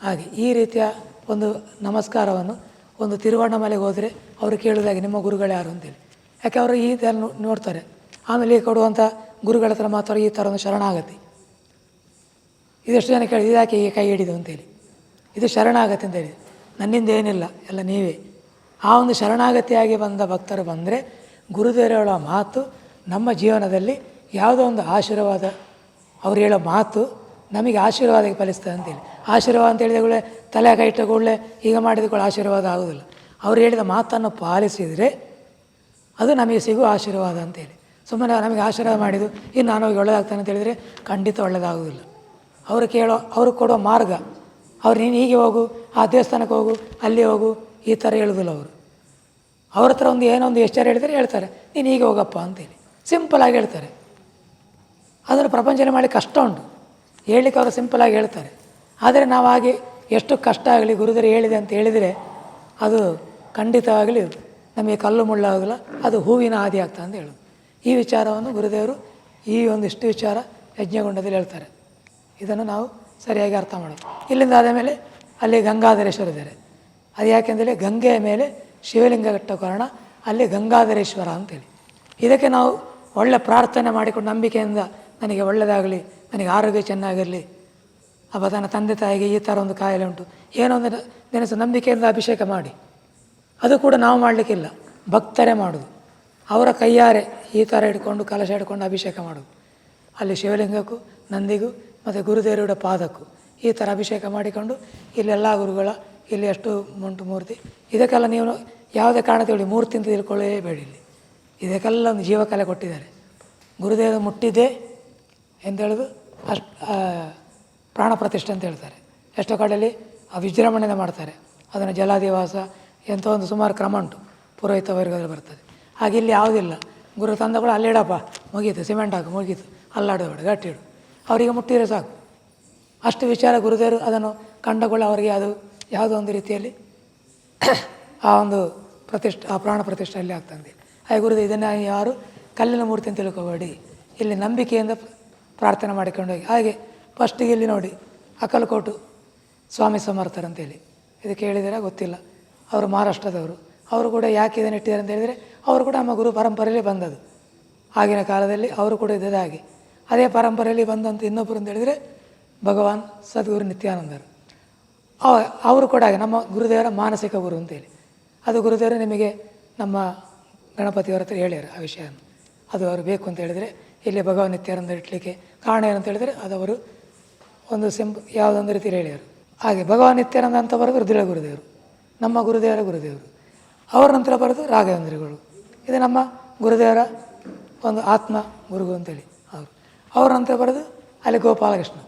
ಹಾಗೆ ಈ ರೀತಿಯ ಒಂದು ನಮಸ್ಕಾರವನ್ನು ಒಂದು ತಿರುವಣ್ಣಾಮಲೆಗೆ ಹೋದರೆ ಅವರು ಕೇಳಿದಾಗೆ ನಿಮ್ಮ ಗುರುಗಳು ಯಾರು ಅಂತೇಳಿ. ಯಾಕೆ ಅವರು ಈ ಥರ ನೋಡ್ತಾರೆ. ಆಮೇಲೆ ಕೊಡುವಂಥ ಗುರುಗಳ ಹತ್ರ ಮಾತ್ರ ಈ ಥರ ಒಂದು ಶರಣಾಗತಿ. ಇದೆಷ್ಟು ಜನ ಕೇಳಿ ಇದಾಕೆ ಹೀಗೆ ಕೈ ಹಿಡಿದು ಅಂತೇಳಿ. ಇದು ಶರಣಾಗತಿ ಅಂತೇಳಿ. ನನ್ನಿಂದ ಏನಿಲ್ಲ, ಎಲ್ಲ ನೀವೇ. ಆ ಒಂದು ಶರಣಾಗತಿಯಾಗಿ ಬಂದ ಭಕ್ತರು ಬಂದರೆ ಗುರುದೇವರ ಮಾತು ನಮ್ಮ ಜೀವನದಲ್ಲಿ ಯಾವುದೋ ಒಂದು ಆಶೀರ್ವಾದ, ಅವ್ರು ಹೇಳೋ ಮಾತು ನಮಗೆ ಆಶೀರ್ವಾದಕ್ಕೆ ಫಲಿಸ್ತದೆ ಅಂತೇಳಿ. ಆಶೀರ್ವಾದ ಅಂತ ಹೇಳಿದ ಕೂಡಲೇ ತಲೆ ಕೈ ಇಟ್ಟ ಕೂಡಲೇ ಈಗ ಮಾಡಿದ ಕೂಡ ಆಶೀರ್ವಾದ ಆಗೋದಿಲ್ಲ. ಅವ್ರು ಹೇಳಿದ ಮಾತನ್ನು ಪಾಲಿಸಿದರೆ ಅದು ನಮಗೆ ಸಿಗುವ ಆಶೀರ್ವಾದ ಅಂತೇಳಿ. ಸುಮ್ಮನೆ ನಮಗೆ ಆಶೀರ್ವಾದ ಮಾಡಿದ್ದು ಇನ್ನು ನಾನು ಹೋಗಿ ಒಳ್ಳೆಯದಾಗ್ತಾನೆ ಅಂತ ಹೇಳಿದರೆ ಖಂಡಿತ ಒಳ್ಳೆಯದಾಗೋದಿಲ್ಲ. ಅವರು ಕೊಡೋ ಮಾರ್ಗ, ಅವ್ರು ನೀನು ಹೀಗೆ ಹೋಗು, ಆ ದೇವಸ್ಥಾನಕ್ಕೆ ಹೋಗು, ಅಲ್ಲಿ ಹೋಗು, ಈ ಥರ ಹೇಳೋದಿಲ್ಲ. ಅವ್ರ ಹತ್ರ ಒಂದು ಏನೋ ಒಂದು ಎಷ್ಟರ ಹೇಳಿದರೆ ಹೇಳ್ತಾರೆ ನೀನು ಹೀಗೆ ಹೋಗಪ್ಪ ಅಂತೇಳಿ ಸಿಂಪಲಾಗಿ ಹೇಳ್ತಾರೆ. ಅದನ್ನು ಪ್ರಪಂಚನೇ ಮಾಡಿ ಕಷ್ಟ ಉಂಟು ಹೇಳಲಿಕ್ಕೆ. ಅವರು ಸಿಂಪಲಾಗಿ ಹೇಳ್ತಾರೆ. ಆದರೆ ನಾವು ಹಾಗೆ ಎಷ್ಟು ಕಷ್ಟ ಆಗಲಿ ಗುರುದರು ಹೇಳಿದೆ ಅಂತ ಹೇಳಿದರೆ ಅದು ಖಂಡಿತವಾಗಲಿ ನಮಗೆ ಕಲ್ಲು ಮುಳ್ಳಾಗಲ್ಲ, ಅದು ಹೂವಿನ ಆದಿ ಆಗ್ತದೆ ಅಂತ ಹೇಳೋದು. ಈ ವಿಚಾರವನ್ನು ಗುರುದೇವರು ಈ ಒಂದಿಷ್ಟು ವಿಚಾರ ಯಜ್ಞಗುಂಡದಲ್ಲಿ ಹೇಳ್ತಾರೆ. ಇದನ್ನು ನಾವು ಸರಿಯಾಗಿ ಅರ್ಥ ಮಾಡೋದು. ಇಲ್ಲಿಂದ ಆದ ಮೇಲೆ ಅಲ್ಲಿ ಗಂಗಾಧರೇಶ್ವರ ಇದ್ದಾರೆ. ಅದು ಯಾಕೆಂದರೆ ಗಂಗೆಯ ಮೇಲೆ ಶಿವಲಿಂಗ ಕಟ್ಟೋ ಕಾರಣ ಅಲ್ಲಿ ಗಂಗಾಧರೇಶ್ವರ ಅಂತೇಳಿ. ಇದಕ್ಕೆ ನಾವು ಒಳ್ಳೆ ಪ್ರಾರ್ಥನೆ ಮಾಡಿಕೊಂಡು ನಂಬಿಕೆಯಿಂದ ನನಗೆ ಒಳ್ಳೆಯದಾಗಲಿ, ನನಗೆ ಆರೋಗ್ಯ ಚೆನ್ನಾಗಿರಲಿ, ಅಥವಾ ತನ್ನ ತಂದೆ ತಾಯಿಗೆ ಈ ಥರ ಒಂದು ಕಾಯಿಲೆ ಉಂಟು, ಏನೋ ಒಂದು ನೆನೆಸು ನಂಬಿಕೆಯಿಂದ ಅಭಿಷೇಕ ಮಾಡಿ. ಅದು ಕೂಡ ನಾವು ಮಾಡಲಿಕ್ಕಿಲ್ಲ, ಭಕ್ತರೇ ಮಾಡೋದು. ಅವರ ಕೈಯಾರೆ ಈ ಥರ ಇಟ್ಕೊಂಡು ಕಲಶ ಹಿಡ್ಕೊಂಡು ಅಭಿಷೇಕ ಮಾಡೋದು. ಅಲ್ಲಿ ಶಿವಲಿಂಗಕ್ಕೂ ನಂದಿಗೂ ಮತ್ತು ಗುರುದೇವರ ಪಾದಕ್ಕೂ ಈ ಥರ ಅಭಿಷೇಕ ಮಾಡಿಕೊಂಡು ಇಲ್ಲೆಲ್ಲ ಗುರುಗಳ ಇಲ್ಲಿ ಎಷ್ಟು ಉಂಟು ಮೂರ್ತಿ. ಇದಕ್ಕೆಲ್ಲ ನೀವು ಯಾವುದೇ ಕಾರಣ ತಿಳಿ ಮೂರ್ತಿ ಅಂತ ತಿಳ್ಕೊಳ್ಳೇಬೇಡಿ. ಇಲ್ಲಿ ಇದಕ್ಕೆಲ್ಲ ಒಂದು ಜೀವಕಲೆ ಕೊಟ್ಟಿದ್ದಾರೆ. ಗುರುದೇವ ಮುಟ್ಟಿದ್ದೇ ಎಂತ ಹೇಳೋದು ಅಷ್ಟು ಪ್ರಾಣ ಪ್ರತಿಷ್ಠೆ ಅಂತ ಹೇಳ್ತಾರೆ. ಎಷ್ಟೋ ಕಡೆಯಲ್ಲಿ ಆ ವಿಜೃಂಭಣೆಯಿಂದ ಮಾಡ್ತಾರೆ. ಅದನ್ನು ಜಲಾದಿವಾಸ ಎಂಥ ಒಂದು ಸುಮಾರು ಕ್ರಮ ಉಂಟು, ಪುರೋಹಿತ ವರ್ಗದಲ್ಲಿ ಬರ್ತದೆ. ಹಾಗೆ ಇಲ್ಲಿ ಯಾವುದಿಲ್ಲ. ಗುರು ತಂದಗಳು ಅಲ್ಲಿಡಪ್ಪ ಮುಗೀತು, ಸಿಮೆಂಟ್ ಹಾಕು ಮುಗೀತು, ಅಲ್ಲಾಡಬೇಡ ಗಟ್ಟಿ ಇಡು, ಅವರಿಗೆ ಮುಟ್ಟಿದರೆ ಸಾಕು. ಅಷ್ಟು ವಿಚಾರ ಗುರುದೇವರು ಅದನ್ನು ಕಂಡುಕೊಳ್ಳ ಅವರಿಗೆ ಅದು ಯಾವುದೋ ಒಂದು ರೀತಿಯಲ್ಲಿ ಆ ಒಂದು ಆ ಪ್ರಾಣ ಪ್ರತಿಷ್ಠೆ ಅಲ್ಲಿ ಆಗ್ತದೆ. ಹಾಗೆ ಗುರುದೇವ ಇದನ್ನು ಯಾರು ಕಲ್ಲಿನ ಮೂರ್ತಿ ಅಂತ ತಿಳ್ಕೊಬೇಡಿ, ಇಲ್ಲಿ ನಂಬಿಕೆಯಿಂದ ಪ್ರಾರ್ಥನೆ ಮಾಡಿಕೊಂಡು ಹೋಗಿ. ಹಾಗೆ ಫಸ್ಟಿಗೆ ಇಲ್ಲಿ ನೋಡಿ ಅಕ್ಕಲಕೋಟು ಸ್ವಾಮಿ ಸಮರ್ಥರಂತೇಳಿ, ಇದು ಕೇಳಿದರೆ ಗೊತ್ತಿಲ್ಲ. ಅವರು ಮಹಾರಾಷ್ಟ್ರದವರು. ಅವರು ಕೂಡ ಯಾಕೆ ಇದನ್ನು ಇಟ್ಟಿದ್ದಾರೆ ಅಂತ ಹೇಳಿದರೆ ಅವರು ಕೂಡ ನಮ್ಮ ಗುರು ಪರಂಪರೆಯಲ್ಲಿ ಬಂದದ್ದು. ಆಗಿನ ಕಾಲದಲ್ಲಿ ಅವರು ಕೂಡ ಇದ್ದದ್ದು ಹಾಗೆ. ಅದೇ ಪರಂಪರೆಯಲ್ಲಿ ಬಂದಂಥ ಇನ್ನೊಬ್ಬರು ಅಂತ ಹೇಳಿದರೆ ಭಗವಾನ್ ಸದ್ಗುರು ನಿತ್ಯಾನಂದರು. ಅವರು ಕೂಡ ಹಾಗೆ ನಮ್ಮ ಗುರುದೇವರ ಮಾನಸಿಕ ಗುರು ಅಂತೇಳಿ. ಅದು ಗುರುದೇವರು ನಿಮಗೆ ನಮ್ಮ ಗಣಪತಿಯವರ ಹತ್ರ ಹೇಳ್ಯಾರ ಆ ವಿಷಯವನ್ನು. ಅದು ಅವರು ಬೇಕು ಅಂತ ಹೇಳಿದರೆ ಇಲ್ಲಿ ಭಗವಾನ್ ನಿತ್ಯಾನಂದ ಇಡಲಿಕ್ಕೆ ಕಾರಣ ಏನಂತ ಹೇಳಿದರೆ ಅದವರು ಒಂದು ಯಾವುದೊಂದು ರೀತಿಯಲ್ಲಿ ಹೇಳ್ಯಾರು. ಹಾಗೆ ಭಗವಾನ್ ನಿತ್ಯಾನಂದ ಅಂತ ಬರೋದು ರುದ್ರ ಗುರುದೇವರು, ನಮ್ಮ ಗುರುದೇವರ ಗುರುದೇವರು. ಅವರ ನಂತರ ಬರೋದು ರಾಘವೇಂದ್ರಗಳು. ಇದು ನಮ್ಮ ಗುರುದೇವರ ಒಂದು ಆತ್ಮ ಗುರುಗು ಅಂತೇಳಿ ಅವರು. ಅವರ ನಂತರ ಬರೋದು ಅಲ್ಲಿ ಗೋಪಾಲಕೃಷ್ಣ.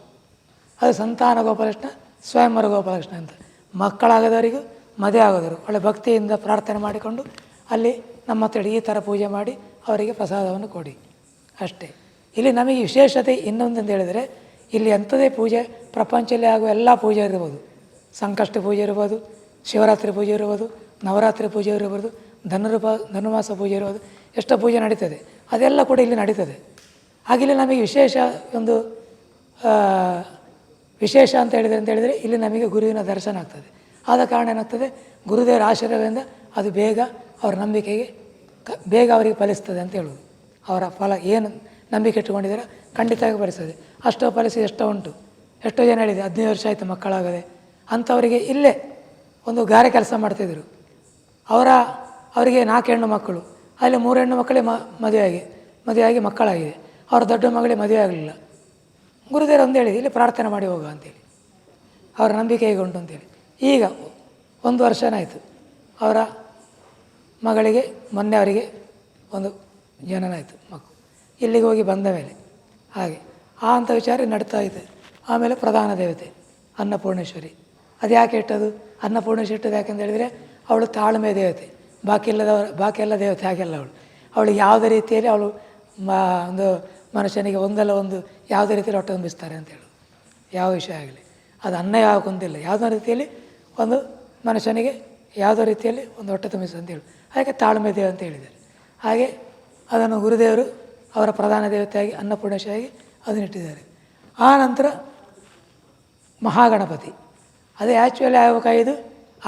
ಅದು ಸಂತಾನ ಗೋಪಾಲಕೃಷ್ಣ, ಸ್ವಯಂವರ ಗೋಪಾಲಕೃಷ್ಣ ಅಂತ. ಮಕ್ಕಳಾಗದವರಿಗೂ ಮದುವೆ ಆಗೋದರು ಒಳ್ಳೆ ಭಕ್ತಿಯಿಂದ ಪ್ರಾರ್ಥನೆ ಮಾಡಿಕೊಂಡು ಅಲ್ಲಿ ನಮ್ಮ ಹತ್ರ ಈ ಥರ ಪೂಜೆ ಮಾಡಿ ಅವರಿಗೆ ಪ್ರಸಾದವನ್ನು ಕೊಡಿ ಅಷ್ಟೇ. ಇಲ್ಲಿ ನಮಗೆ ವಿಶೇಷತೆ ಇನ್ನೊಂದು ಹೇಳಿದರೆ, ಇಲ್ಲಿ ಎಂಥದೇ ಪೂಜೆ ಪ್ರಪಂಚದಲ್ಲಿ ಆಗುವ ಎಲ್ಲ ಪೂಜೆ ಇರ್ಬೋದು. ಸಂಕಷ್ಟ ಪೂಜೆ ಇರ್ಬೋದು, ಶಿವರಾತ್ರಿ ಪೂಜೆ ಇರ್ಬೋದು, ನವರಾತ್ರಿ ಪೂಜೆ ಇರ್ಬೋದು, ಧನುರ್ಮಾಸ ಪೂಜೆ ಇರ್ಬೋದು, ಎಷ್ಟೋ ಪೂಜೆ ನಡೀತದೆ. ಅದೆಲ್ಲ ಕೂಡ ಇಲ್ಲಿ ನಡೀತದೆ. ಹಾಗಿಲ್ಲಿ ನಮಗೆ ವಿಶೇಷ ಅಂತ ಹೇಳಿದರೆ ಇಲ್ಲಿ ನಮಗೆ ಗುರುವಿನ ದರ್ಶನ ಆಗ್ತದೆ. ಆದ ಕಾರಣ ಏನಾಗ್ತದೆ, ಗುರುದೇವರ ಆಶೀರ್ವಾದದಿಂದ ಅದು ಬೇಗ ಅವರ ನಂಬಿಕೆಗೆ ಬೇಗ ಅವರಿಗೆ ಫಲಿಸ್ತದೆ ಅಂತ ಹೇಳೋದು. ಅವರ ಫಲ ಏನು ನಂಬಿಕೆ ಇಟ್ಟುಕೊಂಡಿದ್ದಾರೆ ಖಂಡಿತವಾಗಿ ಫಲಿಸ್ತದೆ. ಅಷ್ಟೋ ಫಲಿಸಿ ಎಷ್ಟೋ ಉಂಟು. ಎಷ್ಟೋ ಜನ ಹೇಳಿದೆ 15 ವರ್ಷ ಆಯಿತು ಮಕ್ಕಳಾಗದೆ ಅಂಥವರಿಗೆ ಇಲ್ಲೇ ಒಂದು ಗಾರೆ ಕೆಲಸ ಮಾಡ್ತಿದ್ದರು. ಅವರಿಗೆ 4 ಹೆಣ್ಣು ಮಕ್ಕಳು, ಅಲ್ಲಿ 3 ಹೆಣ್ಣು ಮಕ್ಕಳೇ ಮದುವೆಯಾಗಿ ಮಕ್ಕಳಾಗಿದೆ. ಅವರ ದೊಡ್ಡ ಮಗಳೇ ಮದುವೆ ಆಗಲಿಲ್ಲ. ಗುರುದೇವರು ಒಂದು ಹೇಳಿ ಇಲ್ಲಿ ಪ್ರಾರ್ಥನೆ ಮಾಡಿ ಹೋಗ ಅಂತೇಳಿ, ಅವರ ನಂಬಿಕೆ ಹೇಗೆ ಉಂಟು ಅಂತೇಳಿ. ಈಗ 1 ವರ್ಷನಾಯಿತು ಅವರ ಮಗಳಿಗೆ, ಮೊನ್ನೆ ಅವರಿಗೆ ಒಂದು ಜನನಾಯಿತು ಮಕ್ಕಳು. ಇಲ್ಲಿಗೆ ಹೋಗಿ ಬಂದ ಮೇಲೆ ಹಾಗೆ ಅಂಥ ವಿಚಾರ ನಡ್ತಾ ಇದೆ. ಆಮೇಲೆ ಪ್ರಧಾನ ದೇವತೆ ಅನ್ನಪೂರ್ಣೇಶ್ವರಿ. ಅದು ಯಾಕೆ ಇಟ್ಟದು ಅನ್ನಪೂರ್ಣೇಶ್ವರಿ ಇಟ್ಟದು ಯಾಕೆಂತ ಹೇಳಿದರೆ, ಅವಳು ತಾಳ್ಮೆ ದೇವತೆ. ಬಾಕಿ ಎಲ್ಲ ದೇವತೆ ಹಾಗೆಲ್ಲ ಅವಳಿಗೆ ಯಾವುದೇ ರೀತಿಯಲ್ಲಿ ಅವಳು ಒಂದು ಮನುಷ್ಯನಿಗೆ ಒಂದಲ್ಲ ಒಂದು ಯಾವುದೇ ರೀತಿಯಲ್ಲಿ ಹೊಟ್ಟೆ ತುಂಬಿಸ್ತಾರೆ ಅಂತ ಹೇಳೋದು. ಯಾವ ವಿಷಯ ಆಗಲಿ ಅದು ಅನ್ನ ಯಾವ ಕುಂತಿಲ್ಲ, ಯಾವುದೋ ರೀತಿಯಲ್ಲಿ ಒಂದು ಮನುಷ್ಯನಿಗೆ ಯಾವುದೋ ರೀತಿಯಲ್ಲಿ ಒಂದು ಹೊಟ್ಟೆ ತುಂಬಿಸ ಅಂತ ಹೇಳಿ, ಹಾಗೆ ತಾಳ್ಮೆ ದೇವ ಅಂತ ಹೇಳಿದ್ದಾರೆ. ಹಾಗೆ ಅದನ್ನು ಗುರುದೇವರು ಅವರ ಪ್ರಧಾನ ದೇವತೆಯಾಗಿ ಅನ್ನಪೂರ್ಣೇಶ್ವರಿಯಾಗಿ ಅದನ್ನಿಟ್ಟಿದ್ದಾರೆ. ಆ ನಂತರ ಮಹಾಗಣಪತಿ, ಅದೇ ಆ್ಯಕ್ಚುಲಿ ಇದು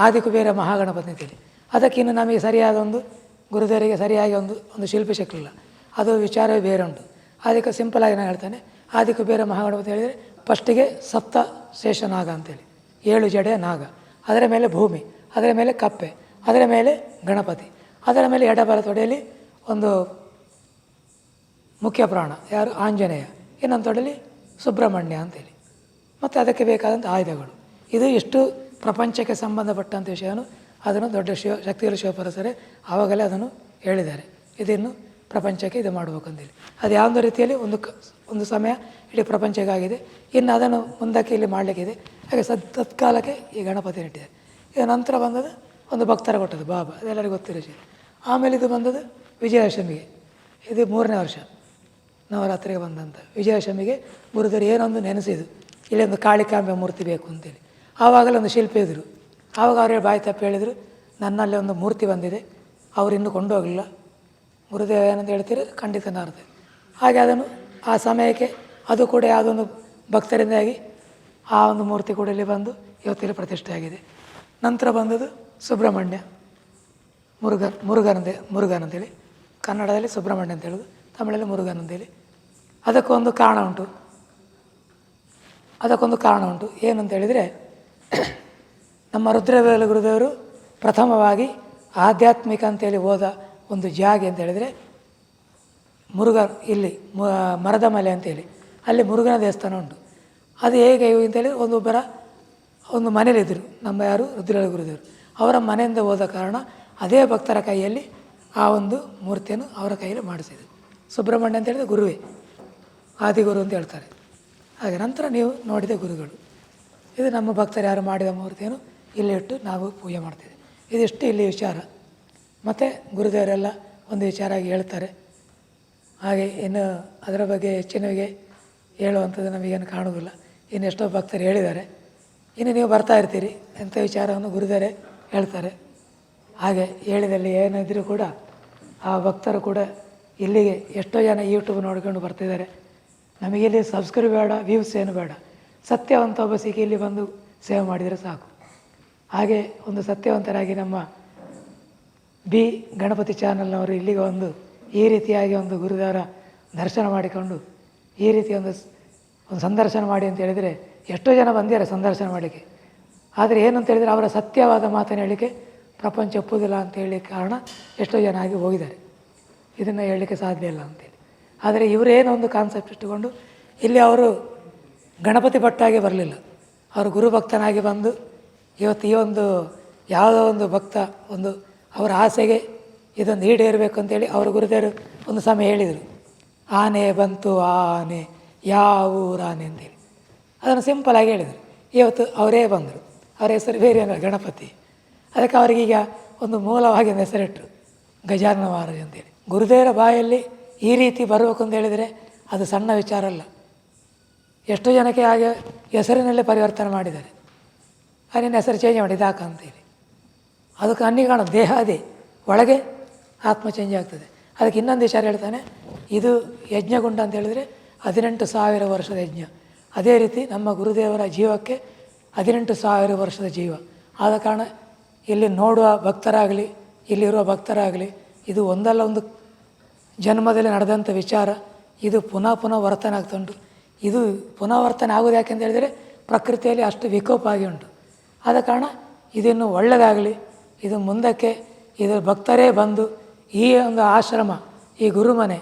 ಆದಿಕುಬೇರ ಮಹಾಗಣಪತಿ ಅಂತೇಳಿ. ಅದಕ್ಕಿನ್ನು ನಮಗೆ ಸರಿಯಾದ ಒಂದು ಗುರುದೇವರಿಗೆ ಸರಿಯಾಗಿ ಒಂದು ಶಿಲ್ಪಿ ಸಿಕ್ಕಲಿಲ್ಲ. ಅದು ವಿಚಾರವೇ ಬೇರೆ ಉಂಟು. ಅದಕ್ಕೆ ಸಿಂಪಲಾಗಿ ನಾನು ಹೇಳ್ತೇನೆ. ಆದಿಕುಬೇರ ಮಹಾಗಣಪತಿ ಹೇಳಿದರೆ ಫಸ್ಟಿಗೆ ಸಪ್ತ ಶೇಷ ನಾಗ ಅಂತೇಳಿ, 7 ಜಡೆಯ ನಾಗ, ಅದರ ಮೇಲೆ ಭೂಮಿ, ಅದರ ಮೇಲೆ ಕಪ್ಪೆ, ಅದರ ಮೇಲೆ ಗಣಪತಿ, ಅದರ ಮೇಲೆ ಎಡಬಲ ತೊಡೆಯಲ್ಲಿ ಒಂದು ಮುಖ್ಯ ಪ್ರಾಣ ಯಾರು ಆಂಜನೇಯ, ಇನ್ನೊಂದು ತೊಡೆಯಲ್ಲಿ ಸುಬ್ರಹ್ಮಣ್ಯ ಅಂತೇಳಿ, ಮತ್ತು ಅದಕ್ಕೆ ಬೇಕಾದಂಥ ಆಯುಧಗಳು. ಇದು ಇಷ್ಟು ಪ್ರಪಂಚಕ್ಕೆ ಸಂಬಂಧಪಟ್ಟಂಥ ವಿಷಯವನ್ನು ಅದನ್ನು ದೊಡ್ಡ ಶಕ್ತಿಗಳು ಶಿವಪರಸರೇ ಆವಾಗಲೇ ಅದನ್ನು ಹೇಳಿದ್ದಾರೆ. ಇದನ್ನು ಪ್ರಪಂಚಕ್ಕೆ ಇದು ಮಾಡಬೇಕಂತೇಳಿ. ಅದು ಯಾವುದೋ ರೀತಿಯಲ್ಲಿ ಒಂದು ಸಮಯ ಇಡೀ ಪ್ರಪಂಚಕ್ಕಾಗಿದೆ. ಇನ್ನು ಅದನ್ನು ಮುಂದಕ್ಕೆ ಇಲ್ಲಿ ಮಾಡಲಿಕ್ಕಿದೆ. ಹಾಗೆ ತತ್ಕಾಲಕ್ಕೆ ಈ ಗಣಪತಿ ಇಟ್ಟಿದ್ದಾರೆ. ಇದರ ನಂತರ ಬಂದದ್ದು ಒಂದು ಭಕ್ತರ ಕೊಟ್ಟದ್ದು ಬಾಬಾ, ಅದೆಲ್ಲರಿಗೂ ಗೊತ್ತಿರೋ ವಿಷಯ. ಆಮೇಲೆ ಇದು ಬಂದದ್ದು ವಿಜಯದಶಮಿಗೆ, ಇದು 3ನೇ ವರ್ಷ ನವರಾತ್ರಿಗೆ ಬಂದಂಥ ವಿಜಯದಶಮಿಗೆ ಗುರುದರು ಏನೊಂದು ನೆನೆಸಿದ್ದು, ಇಲ್ಲೊಂದು ಕಾಳಿಕಾಂಬೆ ಮೂರ್ತಿ ಬೇಕು ಅಂತೇಳಿ. ಆವಾಗಲೇ ಒಂದು ಶಿಲ್ಪಿ ಇದ್ದರು. ಆವಾಗ ಅವರೇ ಬಾಯಿ ತಪ್ಪು ಹೇಳಿದರು, ನನ್ನಲ್ಲಿ ಒಂದು ಮೂರ್ತಿ ಬಂದಿದೆ, ಅವರು ಇನ್ನೂ ಕೊಂಡು ಹೋಗಲಿಲ್ಲ. ಗುರುದೇವ ಏನಂತ ಹೇಳ್ತೀರಿ, ಖಂಡಿತ ನಾರದೆ. ಹಾಗೆ ಅದನ್ನು ಆ ಸಮಯಕ್ಕೆ ಅದು ಕೂಡ ಯಾವುದೊಂದು ಭಕ್ತರಿಂದಾಗಿ ಆ ಒಂದು ಮೂರ್ತಿ ಕೂಡ ಇಲ್ಲಿ ಬಂದು ಇವತ್ತಿಲ್ಲಿ ಪ್ರತಿಷ್ಠೆ ಆಗಿದೆ. ನಂತರ ಬಂದದ್ದು ಸುಬ್ರಹ್ಮಣ್ಯ ಮುರುಗನ್ ಅಂತೇಳಿ, ಕನ್ನಡದಲ್ಲಿ ಸುಬ್ರಹ್ಮಣ್ಯ ಅಂತ ಹೇಳೋದು, ತಮಿಳಲ್ಲಿ ಮುರುಗನ್ ಅಂತೇಳಿ. ಅದಕ್ಕೊಂದು ಕಾರಣ ಉಂಟು. ಏನಂತ ಹೇಳಿದರೆ, ನಮ್ಮ ರುದ್ರವೇಲು ಗುರುದೇವರು ಪ್ರಥಮವಾಗಿ ಆಧ್ಯಾತ್ಮಿಕ ಅಂತೇಳಿ ಹೋದ ಒಂದು ಜಾಗೆ ಅಂತ ಹೇಳಿದರೆ ಇಲ್ಲಿ ಮರದ ಮಲೆ ಅಂತೇಳಿ, ಅಲ್ಲಿ ಮುರುಗನ ದೇವಸ್ಥಾನ ಉಂಟು. ಅದು ಹೇಗೆ ಅಂತೇಳಿ ಒಂದು ಮನೇಲಿದ್ದರು ನಮ್ಮ ಯಾರು ರುದ್ರವೇಲು ಗುರುದೇವರು. ಅವರ ಮನೆಯಿಂದ ಹೋದ ಕಾರಣ ಅದೇ ಭಕ್ತರ ಕೈಯಲ್ಲಿ ಆ ಒಂದು ಮೂರ್ತಿಯನ್ನು ಅವರ ಕೈಯಲ್ಲಿ ಮಾಡಿಸಿದರು. ಸುಬ್ರಹ್ಮಣ್ಯ ಅಂತ ಹೇಳಿದ್ರೆ ಗುರುವೇ, ಆದಿಗುರು ಅಂತ ಹೇಳ್ತಾರೆ. ಹಾಗೆ ನಂತರ ನೀವು ನೋಡಿದ ಗುರುಗಳು. ಇದು ನಮ್ಮ ಭಕ್ತರು ಯಾರು ಮಾಡಿದ ಮೂರ್ತಿಯನ್ನು ಇಲ್ಲಿ ಇಟ್ಟು ನಾವು ಪೂಜೆ ಮಾಡ್ತೀವಿ. ಇದಿಷ್ಟು ಇಲ್ಲಿ ವಿಚಾರ. ಮತ್ತು ಗುರುದೇವರೆಲ್ಲ ಒಂದು ವಿಚಾರ ಆಗಿ ಹೇಳ್ತಾರೆ. ಹಾಗೆ ಇನ್ನು ಅದರ ಬಗ್ಗೆ ಹೆಚ್ಚಿನವಿಗೆ ಹೇಳುವಂಥದ್ದು ನಮಗೇನು ಕಾಣೋದಿಲ್ಲ. ಇನ್ನು ಎಷ್ಟೋ ಭಕ್ತರು ಹೇಳಿದ್ದಾರೆ. ಇನ್ನು ನೀವು ಬರ್ತಾ ಇರ್ತೀರಿ, ಎಂಥ ವಿಚಾರವನ್ನು ಗುರುದೇವರೇ ಹೇಳ್ತಾರೆ. ಹಾಗೆ ಹೇಳಿದಲ್ಲಿ ಏನಿದ್ರೂ ಕೂಡ ಆ ಭಕ್ತರು ಕೂಡ ಇಲ್ಲಿಗೆ ಎಷ್ಟೋ ಜನ ಯೂಟ್ಯೂಬ್ ನೋಡ್ಕೊಂಡು ಬರ್ತಿದ್ದಾರೆ. ನಮಗಿಲ್ಲಿ ಸಬ್ಸ್ಕ್ರೈಬ್ ಬೇಡ, ವ್ಯೂಸ್ ಏನು ಬೇಡ, ಸತ್ಯವಂತ ಒಬ್ಬ ಸಿಕ್ಕಿ ಇಲ್ಲಿ ಬಂದು ಸೇವೆ ಮಾಡಿದರೆ ಸಾಕು. ಹಾಗೆ ಒಂದು ಸತ್ಯವಂತರಾಗಿ ನಮ್ಮ ಗಣಪತಿ ಚಾನಲ್ನವರು ಇಲ್ಲಿಗೆ ಈ ರೀತಿಯಾಗಿ ಒಂದು ಗುರುದೇವರ ದರ್ಶನ ಮಾಡಿಕೊಂಡು ಈ ರೀತಿ ಒಂದು ಸಂದರ್ಶನ ಮಾಡಿ ಅಂತ ಹೇಳಿದರೆ ಎಷ್ಟೋ ಜನ ಬಂದಿದ್ದಾರೆ ಸಂದರ್ಶನ ಮಾಡಲಿಕ್ಕೆ. ಆದರೆ ಏನಂತ ಹೇಳಿದರೆ ಅವರ ಸತ್ಯವಾದ ಮಾತನ್ನು ಹೇಳಲಿಕ್ಕೆ ಪ್ರಪಂಚ ಒಪ್ಪುವುದಿಲ್ಲ ಅಂತ ಹೇಳಿ ಕಾರಣ ಎಷ್ಟೋ ಜನ ಆಗಿ ಹೋಗಿದ್ದಾರೆ. ಇದನ್ನು ಹೇಳಲಿಕ್ಕೆ ಸಾಧ್ಯ ಇಲ್ಲ ಅಂತೇಳಿ. ಆದರೆ ಇವರೇನೋ ಒಂದು ಕಾನ್ಸೆಪ್ಟ್ ಇಟ್ಟುಕೊಂಡು ಇಲ್ಲಿ ಅವರು ಗಣಪತಿ ಭಟ್ಟಾಗಿ ಬರಲಿಲ್ಲ, ಅವರು ಗುರುಭಕ್ತನಾಗಿ ಬಂದು ಇವತ್ತು ಈ ಒಂದು ಯಾವುದೋ ಒಂದು ಭಕ್ತ ಅವರ ಆಸೆಗೆ ಇದೊಂದು ಈಡೇರಬೇಕು ಅಂತೇಳಿ ಅವರ ಗುರುದೇವರು ಒಂದು ಸಮಯ ಹೇಳಿದರು, ಆನೆ ಬಂತು ಆನೆ ಯಾವ ಊರಾನೆ ಅಂತೇಳಿ. ಅದನ್ನು ಸಿಂಪಲಾಗಿ ಹೇಳಿದರು. ಇವತ್ತು ಅವರೇ ಬಂದರು. ಅವರ ಹೆಸರು ಬೇರೆ ಏನಲ್ಲ, ಗಣಪತಿ. ಅದಕ್ಕೆ ಅವರಿಗೀಗ ಒಂದು ಮೂಲವಾಗಿ ಒಂದು ಹೆಸರಿಟ್ಟರು, ಗಜಾನನ ಮಹಾರಾಜ ಅಂತೇಳಿ. ಗುರುದೇವರ ಬಾಯಲ್ಲಿ ಈ ರೀತಿ ಬರಬೇಕು ಅಂತ ಹೇಳಿದರೆ ಅದು ಸಣ್ಣ ವಿಚಾರ ಅಲ್ಲ. ಎಷ್ಟೋ ಜನಕ್ಕೆ ಹಾಗೆ ಹೆಸರಿನಲ್ಲೇ ಪರಿವರ್ತನೆ ಮಾಡಿದ್ದಾರೆ. ಅದೇನು ಹೆಸರು ಚೇಂಜ್ ಮಾಡಿ ಇದಾಕ ಅಂತೇಳಿ. ಅದಕ್ಕೆ ಅನ್ನಿ ಕಾಣೋದು ದೇಹ ಅದೇ, ಒಳಗೆ ಆತ್ಮ ಚೇಂಜ್ ಆಗ್ತದೆ. ಅದಕ್ಕೆ ಇನ್ನೊಂದು ವಿಚಾರ ಹೇಳ್ತಾನೆ, ಇದು ಯಜ್ಞಗುಂಡ ಅಂತ ಹೇಳಿದರೆ 18,000 ವರ್ಷದ ಯಜ್ಞ. ಅದೇ ರೀತಿ ನಮ್ಮ ಗುರುದೇವರ ಜೀವಕ್ಕೆ 18,000 ವರ್ಷದ ಜೀವ. ಆದ ಕಾರಣ ಇಲ್ಲಿ ನೋಡುವ ಭಕ್ತರಾಗಲಿ, ಇಲ್ಲಿರುವ ಭಕ್ತರಾಗಲಿ, ಇದು ಒಂದಲ್ಲ ಒಂದು ಜನ್ಮದಲ್ಲಿ ನಡೆದಂಥ ವಿಚಾರ. ಇದು ಪುನಃ ಪುನಃ ವರ್ತನೆ ಆಗ್ತುಂಟು. ಇದು ಪುನಃ ವರ್ತನೆ ಆಗೋದು ಯಾಕೆಂತ ಹೇಳಿದರೆ ಪ್ರಕೃತಿಯಲ್ಲಿ ಅಷ್ಟು ವಿಕೋಪ ಆಗಿ ಉಂಟು. ಆದ ಕಾರಣ ಇದನ್ನು ಒಳ್ಳೆಯದಾಗಲಿ, ಇದು ಮುಂದಕ್ಕೆ ಇದರ ಭಕ್ತರೇ ಬಂದು ಈ ಒಂದು ಆಶ್ರಮ, ಈ ಗುರುಮನೆ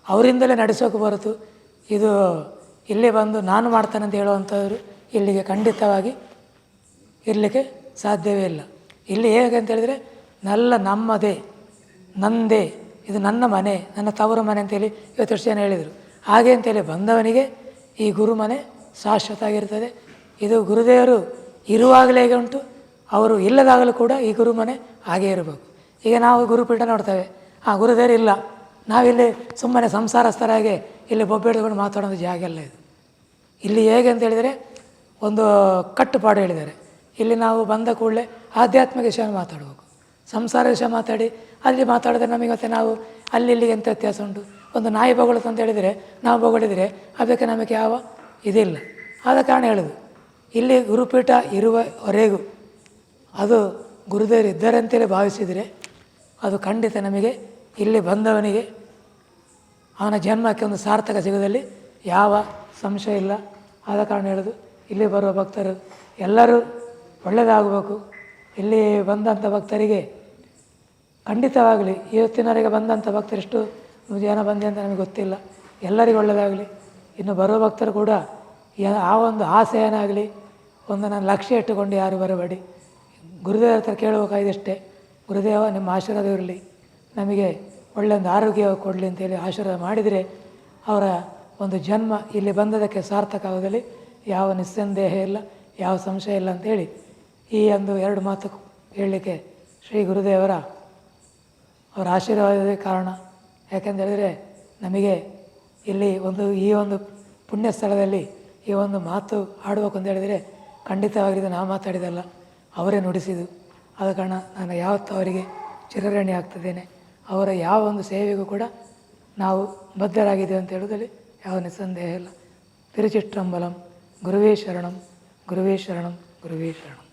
ಅವರಿಂದಲೇ ನಡೆಸೋಕೆ ಹೊರತು ಇದು ಇಲ್ಲಿ ಬಂದು ನಾನು ಮಾಡ್ತೇನೆ ಅಂತ ಹೇಳುವಂಥವ್ರು ಇಲ್ಲಿಗೆ ಖಂಡಿತವಾಗಿ ಇರಲಿಕ್ಕೆ ಸಾಧ್ಯವೇ ಇಲ್ಲ. ಇಲ್ಲಿ ಹೇಗೆ ಅಂತ ಹೇಳಿದರೆ ನಮ್ಮದೇ, ನಂದೇ, ಇದು ನನ್ನ ಮನೆ, ನನ್ನ ತವರು ಮನೆ ಅಂತೇಳಿ ಇವತ್ತು ಜನ ಹೇಳಿದರು. ಹಾಗೆ ಅಂತೇಳಿ ಬಂದವನಿಗೆ ಈ ಗುರುಮನೆ ಶಾಶ್ವತ ಆಗಿರ್ತದೆ. ಇದು ಗುರುದೇವರು ಇರುವಾಗಲೇ ಹೇಗೆ ಉಂಟು, ಅವರು ಇಲ್ಲದಾಗಲೂ ಕೂಡ ಈ ಗುರುಮನೆ ಹಾಗೇ ಇರಬೇಕು. ಈಗ ನಾವು ಗುರುಪೀಠ ನೋಡ್ತೇವೆ, ಗುರುದೇವರು ಇಲ್ಲ, ನಾವಿಲ್ಲಿ ಸುಮ್ಮನೆ ಸಂಸಾರಸ್ಥರಾಗೆ ಇಲ್ಲಿ ಬೊಬ್ಬೆ ಹಿಡ್ಕೊಂಡು ಮಾತಾಡೋದು ಜಾಗ ಎಲ್ಲ ಇದು. ಇಲ್ಲಿ ಹೇಗೆ ಅಂತ ಹೇಳಿದರೆ ಒಂದು ಕಟ್ಟುಪಾಡು ಹೇಳಿದ್ದಾರೆ. ಇಲ್ಲಿ ನಾವು ಬಂದ ಕೂಡಲೇ ಆಧ್ಯಾತ್ಮಿಕ ವಿಷಯ ಮಾತಾಡಬೇಕು. ಸಂಸಾರ ವಿಷಯ ಮಾತಾಡಿ ಅಲ್ಲಿ ಮಾತಾಡಿದ್ರೆ ನಮಗೆ ಮತ್ತೆ ನಾವು ಇಲ್ಲಿಗೆ ಎಂಥ ವ್ಯತ್ಯಾಸ ಉಂಟು. ಒಂದು ನಾಯಿ ಬೊಗಳುತ್ತೆ ಅಂತ ಹೇಳಿದರೆ ನಾವು ಬೊಗಳಿದರೆ ಅದಕ್ಕೆ ನಮಗೆ ಯಾವ ಇದಿಲ್ಲ. ಆದ ಕಾರಣ ಹೇಳೋದು, ಇಲ್ಲಿ ಗುರುಪೀಠ ಇರುವವರೆಗೂ ಅದು ಗುರುದೇವರು ಇದ್ದಾರೆ ಅಂತೇಳಿ ಭಾವಿಸಿದರೆ ಅದು ಖಂಡಿತ ನಮಗೆ ಇಲ್ಲಿ ಬಂದವನಿಗೆ ಅವನ ಜನ್ಮಕ್ಕೆ ಒಂದು ಸಾರ್ಥಕ ಸಿಗೋದಲ್ಲಿ ಯಾವ ಸಂಶಯ ಇಲ್ಲ. ಆದ ಕಾರಣ ಹೇಳೋದು, ಇಲ್ಲಿ ಬರುವ ಭಕ್ತರು ಎಲ್ಲರೂ ಒಳ್ಳೆಯದಾಗಬೇಕು. ಇಲ್ಲಿ ಬಂದಂಥ ಭಕ್ತರಿಗೆ ಖಂಡಿತವಾಗಲಿ, ಇವತ್ತಿನವರೆಗೆ ಬಂದಂಥ ಭಕ್ತರು ಎಷ್ಟು ಜನ ಬಂದೆ ಅಂತ ನಮಗೆ ಗೊತ್ತಿಲ್ಲ, ಎಲ್ಲರಿಗೂ ಒಳ್ಳೆಯದಾಗಲಿ. ಇನ್ನು ಬರುವ ಭಕ್ತರು ಕೂಡ ಆ ಒಂದು ಆಸೆ ಏನಾಗಲಿ, ಒಂದು ನಾನು ಲಕ್ಷ್ಯ ಇಟ್ಟುಕೊಂಡು ಯಾರು ಬರಬೇಡಿ. ಗುರುದೇವರ ಹತ್ರ ಕೇಳಬೇಕಾಗಿದಷ್ಟೇ, ಗುರುದೇವ ನಿಮ್ಮ ಆಶೀರ್ವಾದ ಇರಲಿ, ನಮಗೆ ಒಳ್ಳೆಯೊಂದು ಆರೋಗ್ಯ ಕೊಡಲಿ ಅಂತೇಳಿ ಆಶೀರ್ವಾದ ಮಾಡಿದರೆ ಅವರ ಒಂದು ಜನ್ಮ ಇಲ್ಲಿ ಬಂದದಕ್ಕೆ ಸಾರ್ಥಕ ಆಗೋದಲ್ಲಿ ಯಾವ ನಿಸ್ಸಂದೇಹ ಇಲ್ಲ, ಯಾವ ಸಂಶಯ ಇಲ್ಲ ಅಂಥೇಳಿ ಈ ಒಂದು 2 ಮಾತು ಹೇಳಲಿಕ್ಕೆ ಶ್ರೀ ಗುರುದೇವರ ಅವರ ಆಶೀರ್ವಾದವೇ ಕಾರಣ. ಯಾಕೆಂತೇಳಿದರೆ ನಮಗೆ ಇಲ್ಲಿ ಈ ಒಂದು ಪುಣ್ಯ ಸ್ಥಳದಲ್ಲಿ ಈ ಒಂದು ಮಾತು ಆಡಬೇಕು ಅಂತ ಹೇಳಿದರೆ ಖಂಡಿತವಾಗಿದ್ದು ನಾವು ಮಾತಾಡಿದಲ್ಲ, ಅವರೇ ನುಡಿಸಿದ್ದು. ಆದ ಕಾರಣ ನಾನು ಯಾವತ್ತೂ ಅವರಿಗೆ ಚಿರಋಣಿ ಆಗ್ತಿದ್ದೇನೆ. ಅವರ ಯಾವ ಒಂದು ಸೇವೆಗೂ ಕೂಡ ನಾವು ಬದ್ಧರಾಗಿದ್ದೇವೆ ಅಂತ ಹೇಳೋದ್ರಲ್ಲಿ ಯಾವ ನಿಸ್ಸಂದೇಹ ಇಲ್ಲ. ತಿರುಚಿಟ್ರಂಬಲಂ, ಗುರುವೇ ಶರಣಂ, ಗುರುವೇ ಶರಣಂ, ಗುರುವೇ ಶರಣಂ.